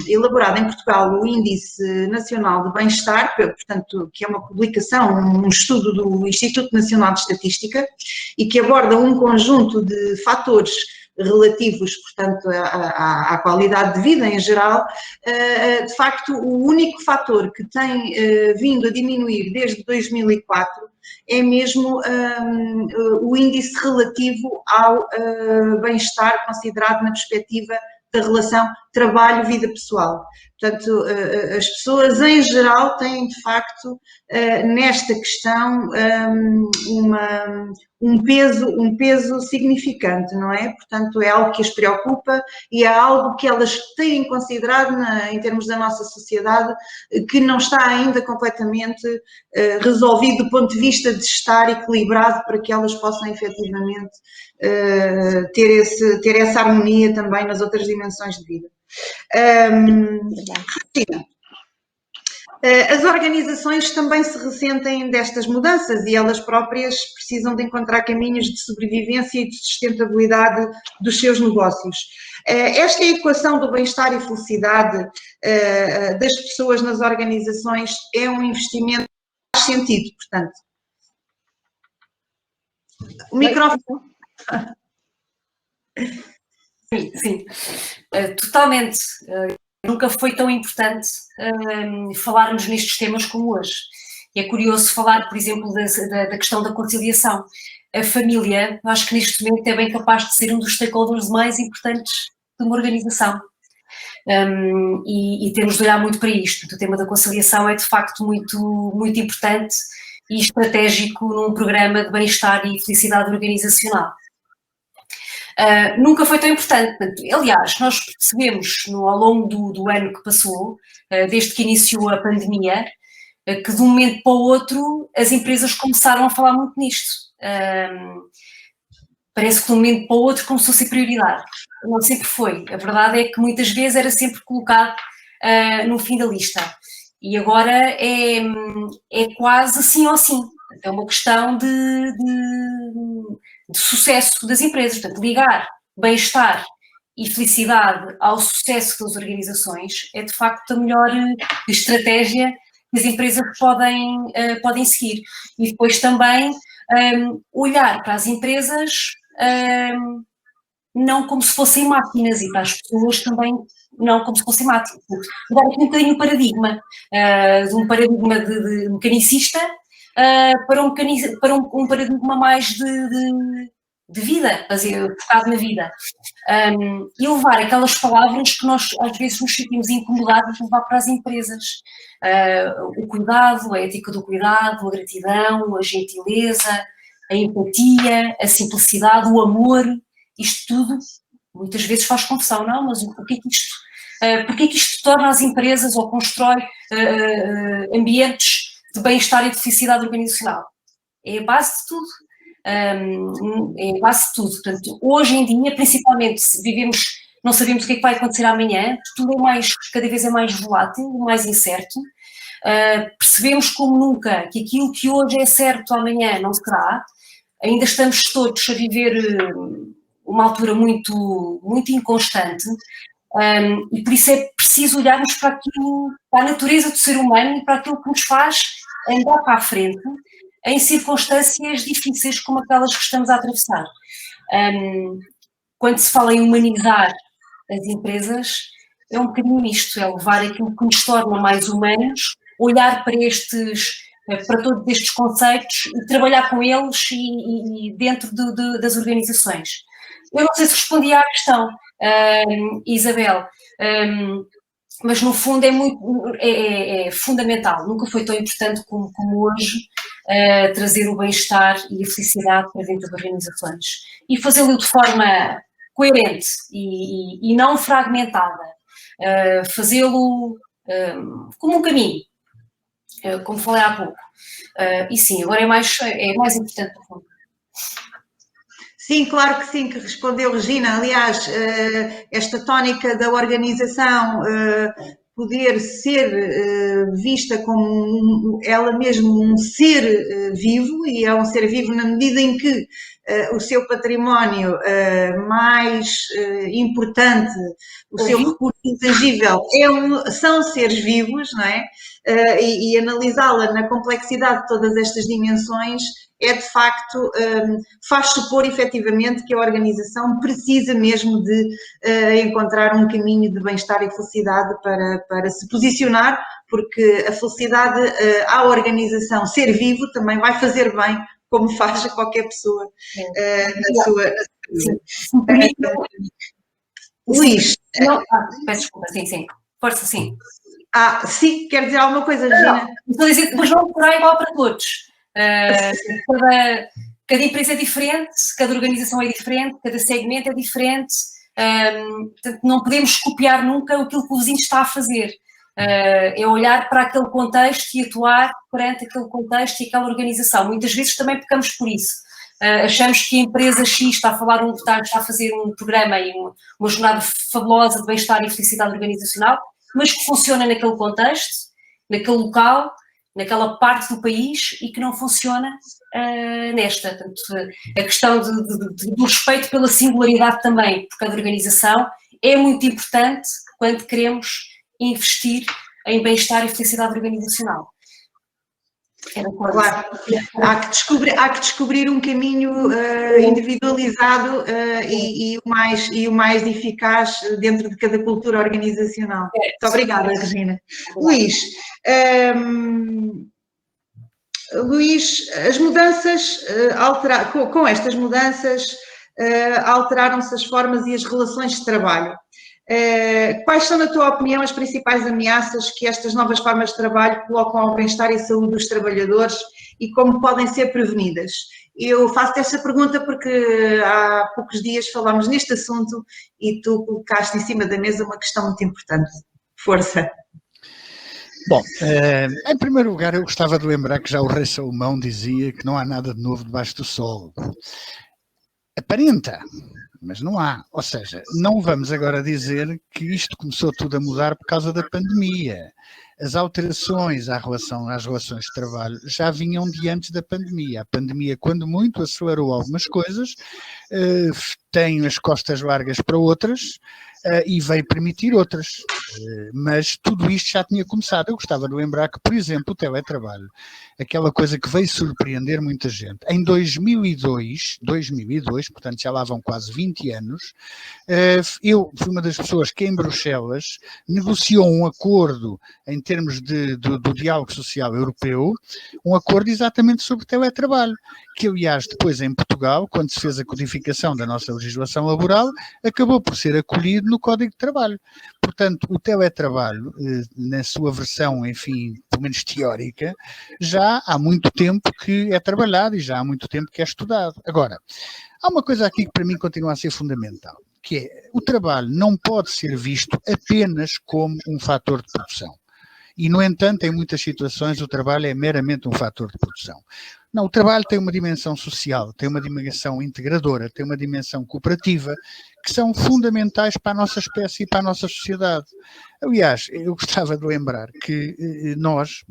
elaborado em Portugal o Índice Nacional de Bem-Estar, portanto, que é uma publicação, um estudo do Instituto Nacional de Estatística e que aborda um conjunto de fatores relativos, portanto, à qualidade de vida em geral, de facto, o único fator que tem vindo a diminuir desde 2004 é mesmo o índice relativo ao bem-estar considerado na perspectiva da relação trabalho-vida pessoal. Portanto, as pessoas em geral têm de facto nesta questão um peso significante, não é? Portanto, é algo que as preocupa e é algo que elas têm considerado em termos da nossa sociedade que não está ainda completamente resolvido do ponto de vista de estar equilibrado para que elas possam efetivamente ter essa harmonia também nas outras dimensões de vida. As organizações também se ressentem destas mudanças e elas próprias precisam de encontrar caminhos de sobrevivência e de sustentabilidade dos seus negócios. Esta equação do bem-estar e felicidade das pessoas nas organizações é um investimento que faz sentido, portanto. O microfone. Sim, totalmente. Nunca foi tão importante falarmos nestes temas como hoje. É curioso falar, por exemplo, da questão da conciliação. A família, acho que neste momento é bem capaz de ser um dos stakeholders mais importantes de uma organização. E temos de olhar muito para isto. O tema da conciliação é de facto muito, muito importante e estratégico num programa de bem-estar e felicidade organizacional. Nunca foi tão importante. Aliás, nós percebemos ao longo do ano que passou, desde que iniciou a pandemia, que de um momento para o outro as empresas começaram a falar muito nisto. Parece que de um momento para o outro começou a ser prioridade. Não sempre foi. A verdade é que muitas vezes era sempre colocado no fim da lista. E agora é quase assim ou assim. É uma questão de sucesso das empresas. Portanto, ligar bem-estar e felicidade ao sucesso das organizações é de facto a melhor estratégia que as empresas podem seguir. E depois também olhar para as empresas não como se fossem máquinas e para as pessoas também não como se fossem máquinas. Mudar aqui um bocadinho o paradigma, de um paradigma de mecanicista para um paradigma mais de vida, focado na vida. E levar aquelas palavras que nós às vezes nos sentimos incomodados de levar para as empresas. O cuidado, a ética do cuidado, a gratidão, a gentileza, a empatia, a simplicidade, o amor, isto tudo muitas vezes faz confusão, não? Mas o que é que isto, porque é que isto torna as empresas ou constrói ambientes de bem-estar e de felicidade organizacional? É a base de tudo. É a base de tudo. Portanto, hoje em dia, principalmente, não sabemos o que é que vai acontecer amanhã, tudo cada vez é mais volátil, mais incerto. Percebemos como nunca que aquilo que hoje é certo amanhã não será. Ainda estamos todos a viver uma altura muito, muito inconstante. E por isso é preciso olharmos para a natureza do ser humano e para aquilo que nos faz andar para a frente em circunstâncias difíceis como aquelas que estamos a atravessar. Quando se fala em humanizar as empresas, é um bocadinho isto, é levar aquilo que nos torna mais humanos, olhar para todos estes conceitos e trabalhar com eles e dentro das organizações. Eu não sei se respondi à questão, Isabel, mas no fundo é fundamental, nunca foi tão importante como hoje trazer o bem-estar e a felicidade para dentro das organizações e fazê-lo de forma coerente e não fragmentada, fazê-lo como um caminho. como falei há pouco. E sim, agora é mais importante no fundo. Sim, claro que sim, que respondeu Regina. Aliás, esta tónica da organização poder ser vista como ela mesma um ser vivo, e é um ser vivo na medida em que o seu património mais importante, o seu recurso intangível, são seres vivos, não é? E analisá-la na complexidade de todas estas dimensões é de facto, faz supor efetivamente que a organização precisa mesmo de encontrar um caminho de bem-estar e felicidade para se posicionar, porque a felicidade à organização ser vivo também vai fazer bem, como faz a qualquer pessoa na sua vida. Luís. Peço desculpa, sim. Força, sim. Sim, quer dizer alguma coisa, Regina? Estou a dizer, mas não será igual para todos. Cada empresa é diferente, cada organização é diferente, cada segmento é diferente, portanto não podemos copiar nunca aquilo que o vizinho está a fazer, é olhar para aquele contexto e atuar perante aquele contexto e aquela organização. Muitas vezes também pecamos por isso, achamos que a empresa X está a fazer um programa e uma jornada fabulosa de bem-estar e felicidade organizacional, mas que funciona naquele contexto, naquele local, naquela parte do país e que não funciona nesta. Portanto, a questão do respeito pela singularidade também por cada organização é muito importante quando queremos investir em bem-estar e felicidade organizacional. Claro, há que descobrir um caminho individualizado e o mais eficaz dentro de cada cultura organizacional. Muito obrigada, Regina. Luís, as mudanças, com estas mudanças, alteraram-se as formas e as relações de trabalho. Quais são, na tua opinião, as principais ameaças que estas novas formas de trabalho colocam ao bem-estar e saúde dos trabalhadores e como podem ser prevenidas? Eu faço esta pergunta porque há poucos dias falámos neste assunto e tu colocaste em cima da mesa uma questão muito importante. Força! Bom, em primeiro lugar eu gostava de lembrar que já o rei Salomão dizia que não há nada de novo debaixo do sol. Aparenta, mas não há. Ou seja, não vamos agora dizer que isto começou tudo a mudar por causa da pandemia. As alterações às relações de trabalho já vinham de antes da pandemia. A pandemia, quando muito, acelerou algumas coisas, tem as costas largas para outras e veio permitir outras. Mas tudo isto já tinha começado. Eu gostava de lembrar que, por exemplo, o teletrabalho, aquela coisa que veio surpreender muita gente. Em 2002, portanto já lá vão quase 20 anos, eu fui uma das pessoas que em Bruxelas negociou um acordo em termos do diálogo social europeu, um acordo exatamente sobre teletrabalho, que aliás depois em Portugal, quando se fez a codificação da nossa legislação laboral, acabou por ser acolhido no Código de Trabalho. Portanto, o teletrabalho, na sua versão, enfim, pelo menos teórica, já há muito tempo que é trabalhado e já há muito tempo que é estudado. Agora, há uma coisa aqui que para mim continua a ser fundamental, que é o trabalho não pode ser visto apenas como um fator de produção. E, no entanto, em muitas situações o trabalho é meramente um fator de produção. Não, o trabalho tem uma dimensão social, tem uma dimensão integradora, tem uma dimensão cooperativa, que são fundamentais para a nossa espécie e para a nossa sociedade. Aliás, eu gostava de lembrar que nós,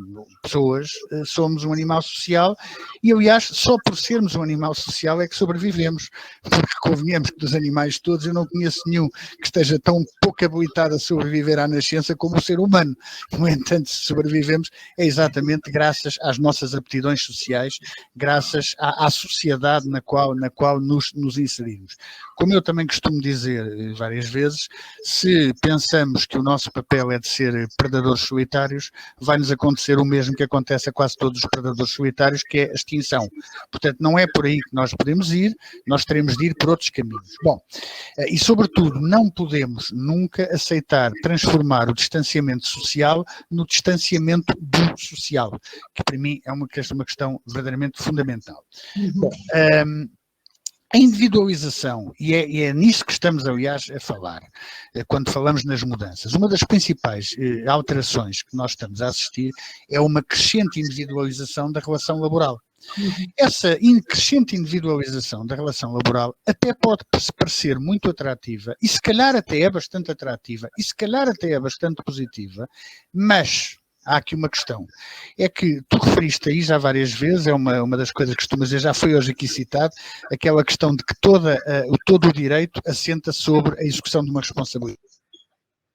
pessoas, somos um animal social e, aliás, só por sermos um animal social é que sobrevivemos, porque convenhamos que dos animais todos eu não conheço nenhum que esteja tão pouco habilitado a sobreviver à nascença como o ser humano. No entanto, se sobrevivemos é exatamente graças às nossas aptidões sociais, graças à sociedade na qual nos inserimos. Como eu também costumo dizer várias vezes, se pensamos que o nosso papel é de ser predadores solitários, vai-nos acontecer o mesmo que acontece a quase todos os predadores solitários, que é a extinção. Portanto, não é por aí que nós podemos ir, nós teremos de ir por outros caminhos. Bom, e sobretudo, não podemos nunca aceitar transformar o distanciamento social no distanciamento do social, que para mim é uma questão verdadeiramente fundamental. Bom, A individualização, e é nisso que estamos, aliás, a falar, quando falamos nas mudanças. Uma das principais alterações que nós estamos a assistir é uma crescente individualização da relação laboral. Essa crescente individualização da relação laboral até pode parecer muito atrativa, e se calhar até é bastante atrativa, e se calhar até é bastante positiva, mas há aqui uma questão, é que tu referiste aí já várias vezes, é uma das coisas que costumas dizer, já foi hoje aqui citado, aquela questão de que todo o direito assenta sobre a execução de uma responsabilidade.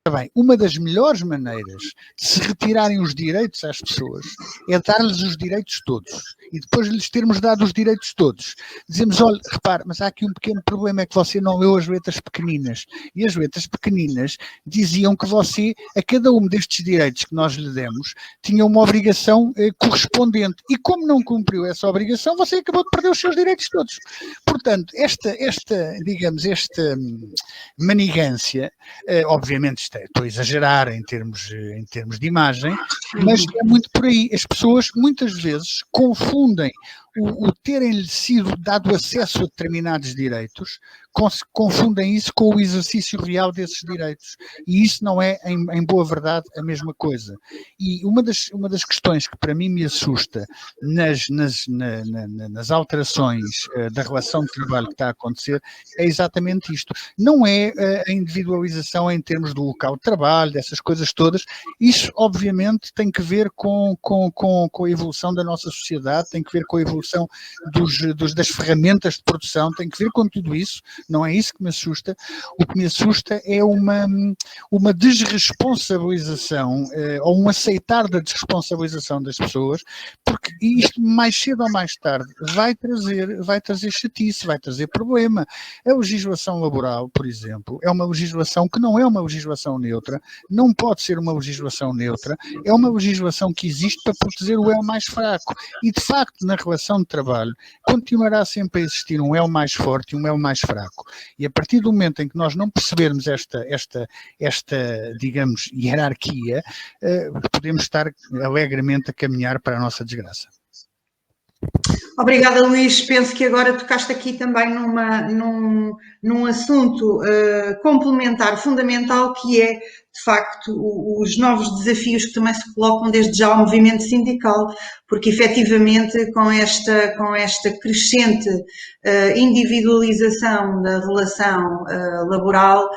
Bem, uma das melhores maneiras de se retirarem os direitos às pessoas é dar-lhes os direitos todos. E depois de lhes termos dado os direitos todos, dizemos, olha, repare, mas há aqui um pequeno problema, é que você não leu as letras pequeninas. E as letras pequeninas diziam que você, a cada um destes direitos que nós lhe demos, tinha uma obrigação correspondente. E como não cumpriu essa obrigação, você acabou de perder os seus direitos todos. Portanto, esta manigância, obviamente, estou a exagerar em termos de imagem, mas é muito por aí. As pessoas muitas vezes confundem o terem-lhe sido dado acesso a determinados direitos, confundem isso com o exercício real desses direitos. E isso não é, em boa verdade, a mesma coisa. E uma das questões que para mim me assusta nas alterações da relação de trabalho que está a acontecer é exatamente isto. Não é a individualização em termos do local de trabalho, dessas coisas todas. Isso, obviamente, tem que ver com a evolução da nossa sociedade, tem que ver com a evolução das ferramentas de produção, tem que ver com tudo isso. Não é isso que me assusta. O que me assusta é uma desresponsabilização ou um aceitar da desresponsabilização das pessoas, porque isto mais cedo ou mais tarde vai trazer chatice, vai trazer problema. A legislação laboral, por exemplo, é uma legislação que não é uma legislação neutra, não pode ser uma legislação neutra, é uma legislação que existe para proteger o elo mais fraco. E, de facto, na relação de trabalho, continuará sempre a existir um elo mais forte e um elo mais fraco. E a partir do momento em que nós não percebermos esta digamos, hierarquia, podemos estar alegremente a caminhar para a nossa desgraça. Obrigada, Luís. Penso que agora tocaste aqui também num assunto complementar, fundamental, que é, de facto, os novos desafios que também se colocam desde já ao movimento sindical, porque efetivamente com esta crescente individualização da relação laboral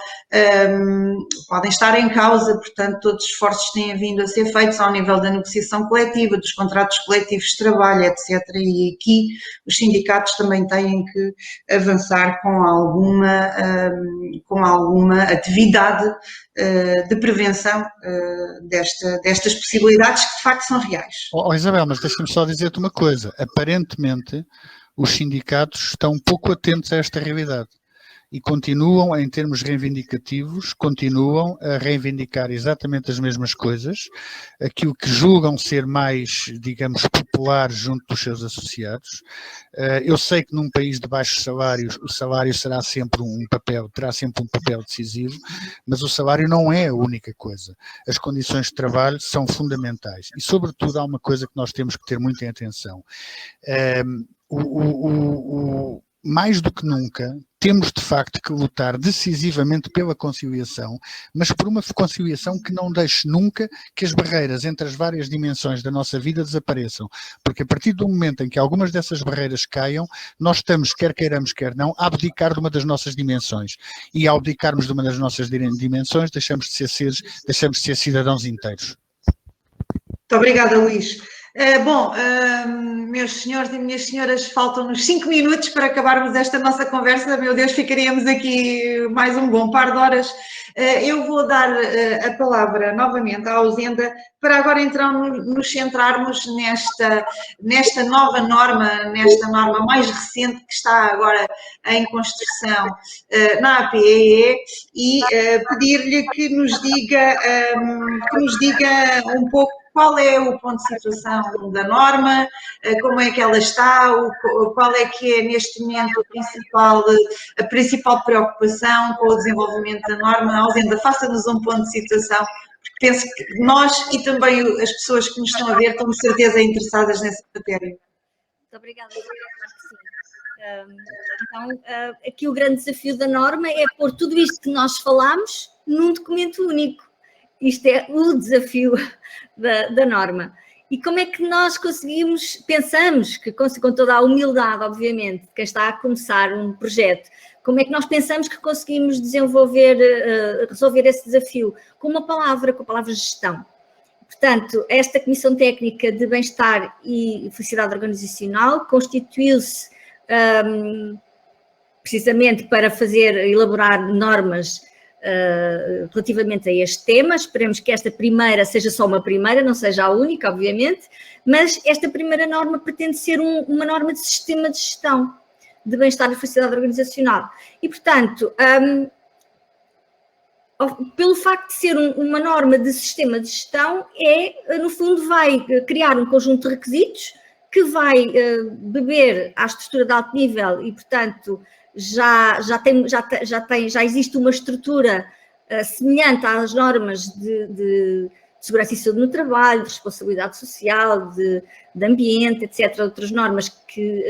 podem estar em causa, portanto, todos os esforços que têm vindo a ser feitos ao nível da negociação coletiva, dos contratos coletivos de trabalho, etc. E aqui os sindicatos também têm que avançar com alguma atividade de prevenção destas possibilidades que de facto são reais. Isabel, mas deixa-me só dizer-te uma coisa. Aparentemente, os sindicatos estão pouco atentos a esta realidade e continuam, em termos reivindicativos, continuam a reivindicar exatamente as mesmas coisas, aquilo que julgam ser mais, digamos, popular junto dos seus associados. Eu sei que num país de baixos salários, o salário terá sempre um papel decisivo, mas o salário não é a única coisa. As condições de trabalho são fundamentais e, sobretudo, há uma coisa que nós temos que ter muita atenção. Mais do que nunca, temos de facto que lutar decisivamente pela conciliação, mas por uma conciliação que não deixe nunca que as barreiras entre as várias dimensões da nossa vida desapareçam, porque a partir do momento em que algumas dessas barreiras caiam, nós estamos, quer queiramos, quer não, a abdicar de uma das nossas dimensões, e ao abdicarmos de uma das nossas dimensões, deixamos de ser seres, deixamos de ser cidadãos inteiros. Muito obrigada, Luís. Meus senhores e minhas senhoras, faltam-nos 5 minutos para acabarmos esta nossa conversa. Meu Deus, ficaríamos aqui mais um bom par de horas. Eu vou dar a palavra novamente à Ausenda para agora então nos centrarmos nesta nova norma, nesta norma mais recente que está agora em construção na APEE e pedir-lhe que nos diga um pouco qual é o ponto de situação da norma, como é que ela está, qual é que é neste momento a principal preocupação com o desenvolvimento da norma. Ausenda, faça-nos um ponto de situação, porque penso que nós e também as pessoas que nos estão a ver estão de certeza interessadas nessa matéria. Muito obrigada, claro que sim. Então, aqui o grande desafio da norma é pôr tudo isto que nós falamos num documento único. Isto é o desafio da norma. E como é que nós pensamos que, com toda a humildade, obviamente, de quem está a começar um projeto, como é que nós pensamos que conseguimos resolver esse desafio? Com a palavra gestão. Portanto, esta Comissão Técnica de Bem-Estar e Felicidade Organizacional constituiu-se precisamente para elaborar normas relativamente a este tema. Esperemos que esta primeira seja só uma primeira, não seja a única, obviamente, mas esta primeira norma pretende ser uma norma de sistema de gestão de bem-estar e felicidade organizacional. E, portanto, pelo facto de ser uma norma de sistema de gestão, no fundo, vai criar um conjunto de requisitos que vai beber à estrutura de alto nível e, portanto, já existe uma estrutura semelhante às normas de segurança e saúde no trabalho, de responsabilidade social, de ambiente, etc., outras normas que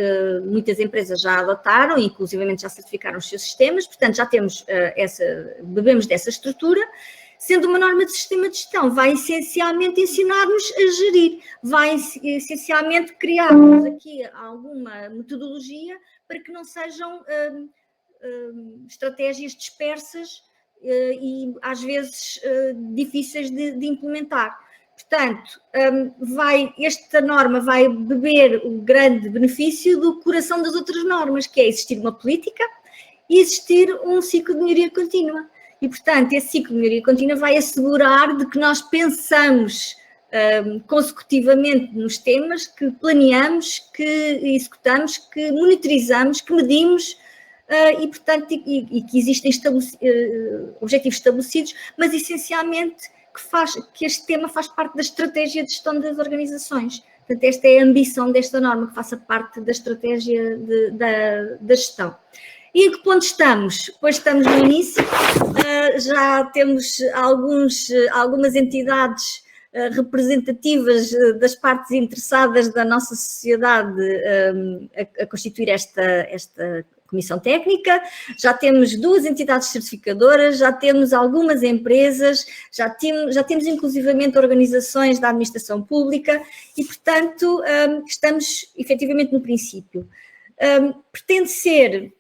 muitas empresas já adotaram e, inclusivamente, já certificaram os seus sistemas. Portanto, já temos bebemos dessa estrutura. Sendo uma norma de sistema de gestão, vai essencialmente ensinar-nos a gerir, vai essencialmente criar-nos aqui alguma metodologia para que não sejam estratégias dispersas e às vezes difíceis de implementar. Portanto, esta norma vai beber o grande benefício do coração das outras normas, que é existir uma política e existir um ciclo de melhoria contínua. E, portanto, esse ciclo de melhoria contínua vai assegurar de que nós pensamos consecutivamente nos temas, que planeamos, que executamos, que monitorizamos, que medimos e, portanto, que existem objetivos estabelecidos, mas essencialmente que este tema faz parte da estratégia de gestão das organizações. Portanto, esta é a ambição desta norma, que faça parte da estratégia da gestão. E em que ponto estamos? Pois estamos no início, já temos algumas entidades representativas das partes interessadas da nossa sociedade a constituir esta comissão técnica, já temos 2 entidades certificadoras, já temos algumas empresas, já temos inclusivamente organizações da administração pública e, portanto, estamos efetivamente no princípio. Pretende ser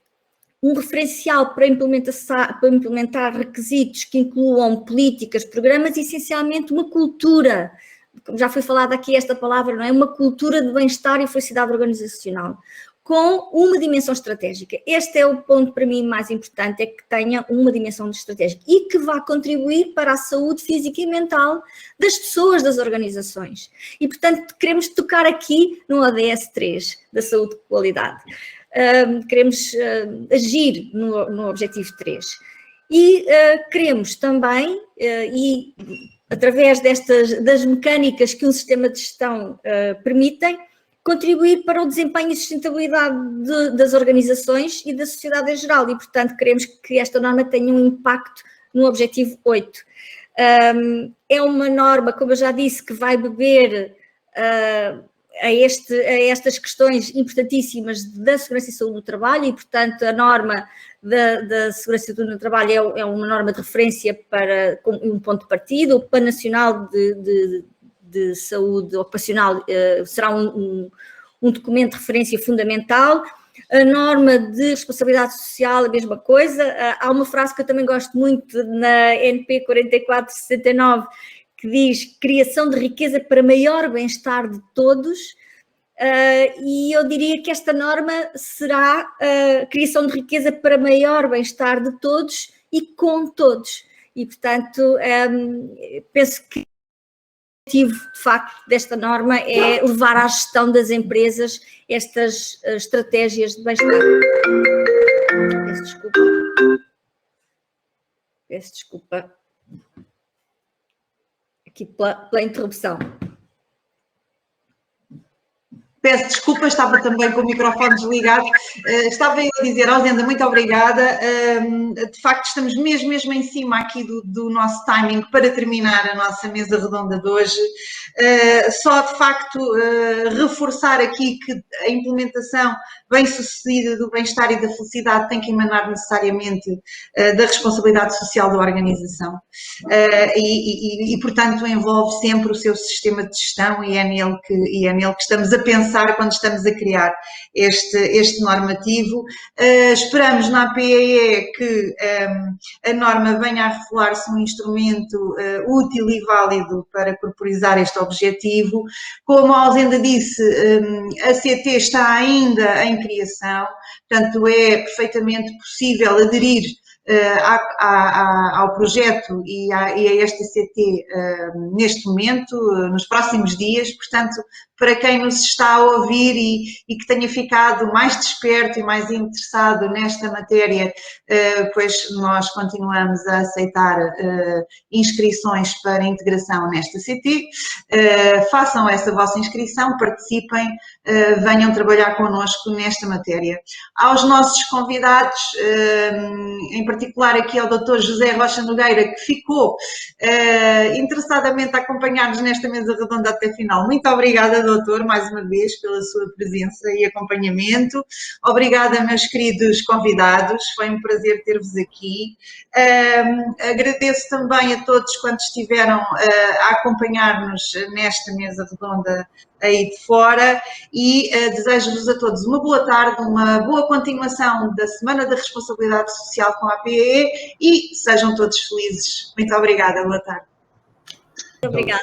um referencial para implementar requisitos que incluam políticas, programas e, essencialmente, uma cultura, como já foi falada aqui esta palavra, não é? Uma cultura de bem-estar e felicidade organizacional, com uma dimensão estratégica. Este é o ponto, para mim, mais importante, é que tenha uma dimensão estratégica e que vá contribuir para a saúde física e mental das pessoas das organizações. E, portanto, queremos tocar aqui no ODS 3, da saúde de qualidade. Queremos agir no objetivo 3 e queremos também, e através das mecânicas que um sistema de gestão permitem, contribuir para o desempenho e sustentabilidade das organizações e da sociedade em geral e, portanto, queremos que esta norma tenha um impacto no objetivo 8. É uma norma, como eu já disse, que vai beber a estas questões importantíssimas da segurança e saúde do trabalho e, portanto, a norma da segurança e saúde no trabalho é uma norma de referência para um ponto de partida. O Plano Nacional de Saúde Ocupacional será um documento de referência fundamental. A norma de responsabilidade social, a mesma coisa. Há uma frase que eu também gosto muito na NP 4469, que diz criação de riqueza para maior bem-estar de todos, e eu diria que esta norma será criação de riqueza para maior bem-estar de todos e com todos. E, portanto, penso que o objetivo, de facto, desta norma é levar à gestão das empresas estas estratégias de bem-estar. Peço desculpa. Aqui pela interrupção. Peço desculpa, estava também com o microfone desligado. Estava eu a dizer, Ausenda, muito obrigada. De facto, estamos mesmo em cima aqui do nosso timing para terminar a nossa mesa redonda de hoje. Só, de facto, reforçar aqui que a implementação bem-sucedida do bem-estar e da felicidade tem que emanar necessariamente da responsabilidade social da organização. Portanto, envolve sempre o seu sistema de gestão e é nele que estamos a pensar quando estamos a criar este normativo. Esperamos na APEE que a norma venha a revelar-se um instrumento útil e válido para corporizar este objetivo. Como a Ausenda disse, a CT está ainda em criação, portanto é perfeitamente possível aderir ao projeto e a esta CT neste momento, nos próximos dias. Portanto, para quem nos está a ouvir e que tenha ficado mais desperto e mais interessado nesta matéria, pois nós continuamos a aceitar inscrições para integração nesta CT. Façam essa vossa inscrição, participem, venham trabalhar connosco nesta matéria. Aos nossos convidados, em particular aqui ao Dr. José Rocha Nogueira, que ficou interessadamente a acompanhar-nos nesta mesa redonda até final. Muito obrigada, doutor, mais uma vez, pela sua presença e acompanhamento. Obrigada, meus queridos convidados, foi um prazer ter-vos aqui. Agradeço também a todos quantos estiveram a acompanhar-nos nesta mesa redonda aí de fora e desejo-vos a todos uma boa tarde, uma boa continuação da Semana da Responsabilidade Social com a APEE e sejam todos felizes. Muito obrigada, boa tarde. Obrigada.